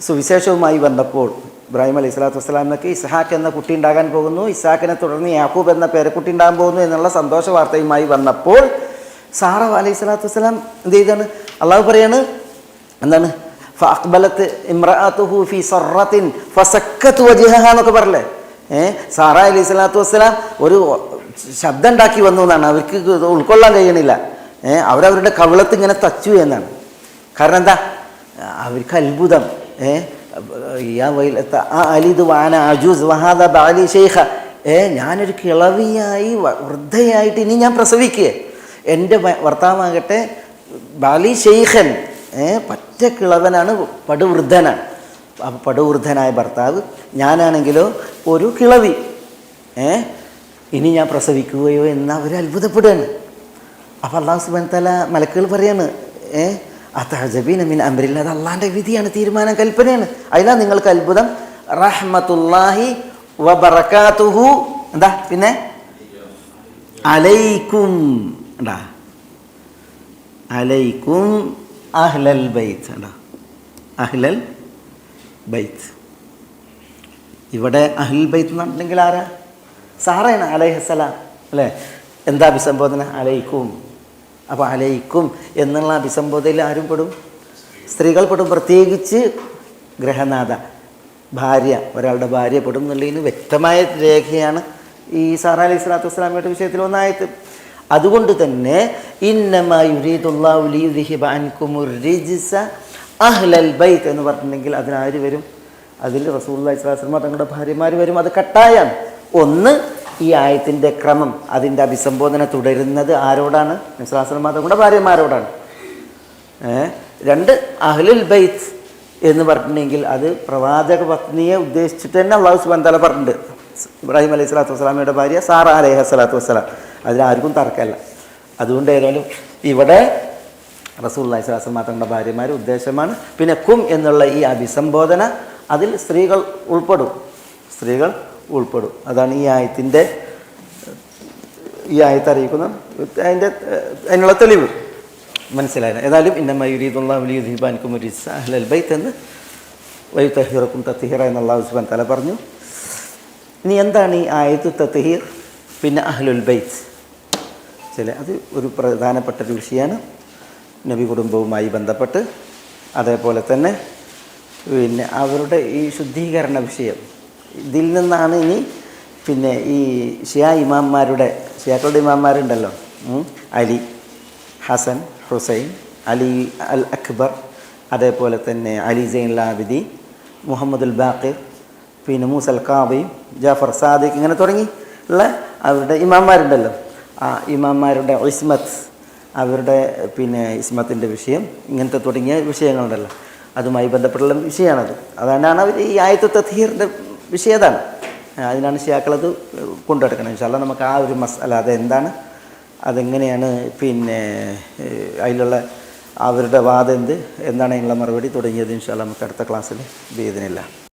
സുവിശേഷവുമായി വന്നപ്പോൾ ഇബ്രാഹിം അലൈഹി സ്വലാത്തു വസ്സലാമിനൊക്കെ ഇസ്ഹാഖ് എന്ന കുട്ടി ഉണ്ടാകാൻ പോകുന്നു, ഇസ്ഹാഖിനെ തുടർന്ന് യാക്കൂബ് എന്ന പേരക്കുട്ടി ഉണ്ടാകാൻ പോകുന്നു എന്നുള്ള സന്തോഷ വാർത്തയുമായി വന്നപ്പോൾ സാറ അലൈഹി സ്വലാത്തു വസ്സലാം എന്ത് ചെയ്താണ്? അള്ളാഹു പറയാണ് എന്താണ്? ഫഅഖ്ബലത്ത് ഇംറഅതുഹു ഫീ സർറത്തിൻ ഫസക്കത്ത് വജ്ഹഹ എന്നൊക്കെ പറയല്ലേ. സാറ അലൈഹി സ്വലാത്തു വസ്സലാം ഒരു ശബ്ദം ഉണ്ടാക്കി വന്നു എന്നാണ്. അവർക്ക് ഉൾക്കൊള്ളാൻ കഴിയണില്ല. അവരവരുടെ കവിളത്ത് ഇങ്ങനെ തച്ചു എന്നാണ്. കാരണം എന്താ? അവർക്ക് അത്ഭുതം. ഞാനൊരു കിളവിയായി വൃദ്ധയായിട്ട് ഇനി ഞാൻ പ്രസവിക്കുക, എൻ്റെ ഭർത്താവാകട്ടെ ബാലി ഷെയ്ഖൻ, പറ്റ കിളവനാണ്, പടുവൃദ്ധനാണ്. അപ്പോൾ പടുവൃദ്ധനായ ഭർത്താവ്, ഞാനാണെങ്കിലോ ഒരു കിളവി, ഇനി ഞാൻ പ്രസവിക്കുകയോ എന്ന് അവർ അത്ഭുതപ്പെടുകയാണ്. അപ്പോൾ അള്ളാഹു സുബ്ഹാനഹു വ തആല മലക്കുകൾ പറയാണ്, അതഅജബീന മിൻ അംരില്ലാഹ്, അത് അള്ളാഹിൻ്റെ വിധിയാണ്, തീരുമാനം, കൽപ്പനയാണ്. അതിലാണ് നിങ്ങൾക്ക് അത്ഭുതം. റഹ്മത്തുല്ലാഹി വബറകാതുഹു എന്താ പിന്നെ അലൈക്കും എന്താ അലൈക്കും അഹ്ലൽ ബൈത്ത് എന്താ അഹ്ലൽ ബൈത്ത്. ഇവിടെ അഹ്ലൽ ബൈത്ത് എന്ന് പറഞ്ഞിട്ടുണ്ടെങ്കിൽ ആരാ? സാറയാണ് അലൈഹിസ്സലാം അല്ലേ? എന്താ അഭിസംബോധന? അലൈക്കും. അപ്പോൾ അലൈക്കും എന്നുള്ള അഭിസംബോധനയിൽ ആരും പെടും? സ്ത്രീകൾ പെടും. പ്രത്യേകിച്ച് ഗൃഹനാഥ, ഭാര്യ, ഒരാളുടെ ഭാര്യ പെടും എന്നുള്ളതിന് വ്യക്തമായ രേഖയാണ് ഈ സാറ അലൈഹി സ്വലാത്തു വസ്സലാമയുടെ വിഷയത്തിൽ ഒന്നായത്. അതുകൊണ്ട് തന്നെ ഇന്നമാ യുരീദുല്ലാഹു ലിയുദ്ഹിബ അൻകുമുർ റിജ്സ അഹ്ലൽ ബൈത്ത് എന്ന് പറഞ്ഞിട്ടുണ്ടെങ്കിൽ അതിനാര് വരും? അതിൽ റസൂലുള്ളാഹി സ്വല്ലല്ലാഹു അലൈഹി വസല്ലം തങ്ങളുടെ ഭാര്യമാർ വരും. അത് കട്ടായാണ്. ഒന്ന്, ഈ ആയത്തിൻ്റെ ക്രമം, അതിൻ്റെ അഭിസംബോധന തുടരുന്നത് ആരോടാണ്? നബി സ്വല്ലല്ലാഹു അലൈഹി വസല്ലം തങ്ങളുടെ ഭാര്യമാരോടാണ്. രണ്ട്, അഹ്ലുൽ ബൈത്ത് എന്ന് പറഞ്ഞിട്ടുണ്ടെങ്കിൽ അത് പ്രവാചക പത്നിയെ ഉദ്ദേശിച്ചിട്ട് തന്നെ അള്ളാഹു സുബ്ഹാനഹു വ തആല പറഞ്ഞിട്ടുണ്ട്. ഇബ്രാഹിം അലൈഹി സ്വലാത്തു വസ്സലാമയുടെ ഭാര്യ സാറ അലൈഹി സ്വലാത്തു വസ്സലാം, അതിലാർക്കും തർക്കമല്ല. അതുകൊണ്ട് ഏതായാലും ഇവിടെ റസൂലുള്ളാഹി സ്വല്ലല്ലാഹു അലൈഹി വസല്ലം തങ്ങളുടെ ഭാര്യമാർ ഉദ്ദേശമാണ്. പിന്നെ കും എന്നുള്ള ഈ അഭിസംബോധന, അതിൽ സ്ത്രീകൾ ഉൾപ്പെടും, സ്ത്രീകൾ ഉൾപ്പെടും. അതാണ് ഈ ആയത്തിൻ്റെ, ഈ ആയത്ത് അറിയിക്കുന്ന അതിനുള്ള തെളിവ്. മനസ്സിലായത്? ഏതായാലും ഇന്നമാ യുരീദുല്ലാഹു ലിയുദ്ഹിബ അൻകുമുർ റിജ്സ അഹ്ലൽ ബൈത്ത് എന്ന് വയുതഹിറക്കും തത്ഹീറ എന്ന് അല്ലാഹു സുബ്ഹാനഹു വ തആല പറഞ്ഞു. ഇനി എന്താണ് ഈ ആയത്തു തത്ഹീർ പിന്നെ അഹ്ലുൽ ബൈത്ത്? അത് ഒരു പ്രധാനപ്പെട്ട ഒരു വിഷയമാണ് നബി കുടുംബവുമായി ബന്ധപ്പെട്ട്. അതേപോലെ തന്നെ പിന്നെ അവരുടെ ഈ ശുദ്ധീകരണ വിഷയം, ഇതിൽ നിന്നാണ് ഇനി പിന്നെ ഈ ഷിയാക്കളുടെ ഇമാംമാരുണ്ടല്ലോ, അലി, ഹസൻ, ഹുസൈൻ, അലി അൽ അക്ബർ, അതേപോലെ തന്നെ അലി സൈനുൽ ആബിദീൻ, മുഹമ്മദുൽ ബാഖിർ, പിന്നെ മൂസൽ ഖാദി, ജാഫർ സാദിഖ്, ഇങ്ങനെ തുടങ്ങി ഉള്ള അവരുടെ ഇമാംമാരുണ്ടല്ലോ. ആ ഇമാംമാരുടെ ഇസ്മത്ത്, അവരുടെ പിന്നെ ഇസ്മത്തിൻ്റെ വിഷയം, ഇങ്ങനത്തെ തുടങ്ങിയ വിഷയങ്ങളുണ്ടല്ലോ, അതുമായി ബന്ധപ്പെട്ടുള്ള വിഷയമാണത്. അതുകൊണ്ടാണ് അവർ ഈ ആയത്തു തത്ഹീറിൻ്റെ വിഷയം അതാണ്. അതിനാണ് ഷിയാക്കളത് കൊണ്ടുനടക്കണം. ഇൻഷാ അല്ലാഹ് നമുക്ക് ആ ഒരു മസ്അല അതെന്താണ്, അതെങ്ങനെയാണ്, പിന്നെ അതിലുള്ള അവരുടെ വാദം എന്താണ്, അതിനുള്ള മറുപടി തുടങ്ങിയത് ഇൻഷാ അല്ലാഹ് നമുക്ക് അടുത്ത ക്ലാസ്സിൽ ബിഇദ്നില്ലാഹ്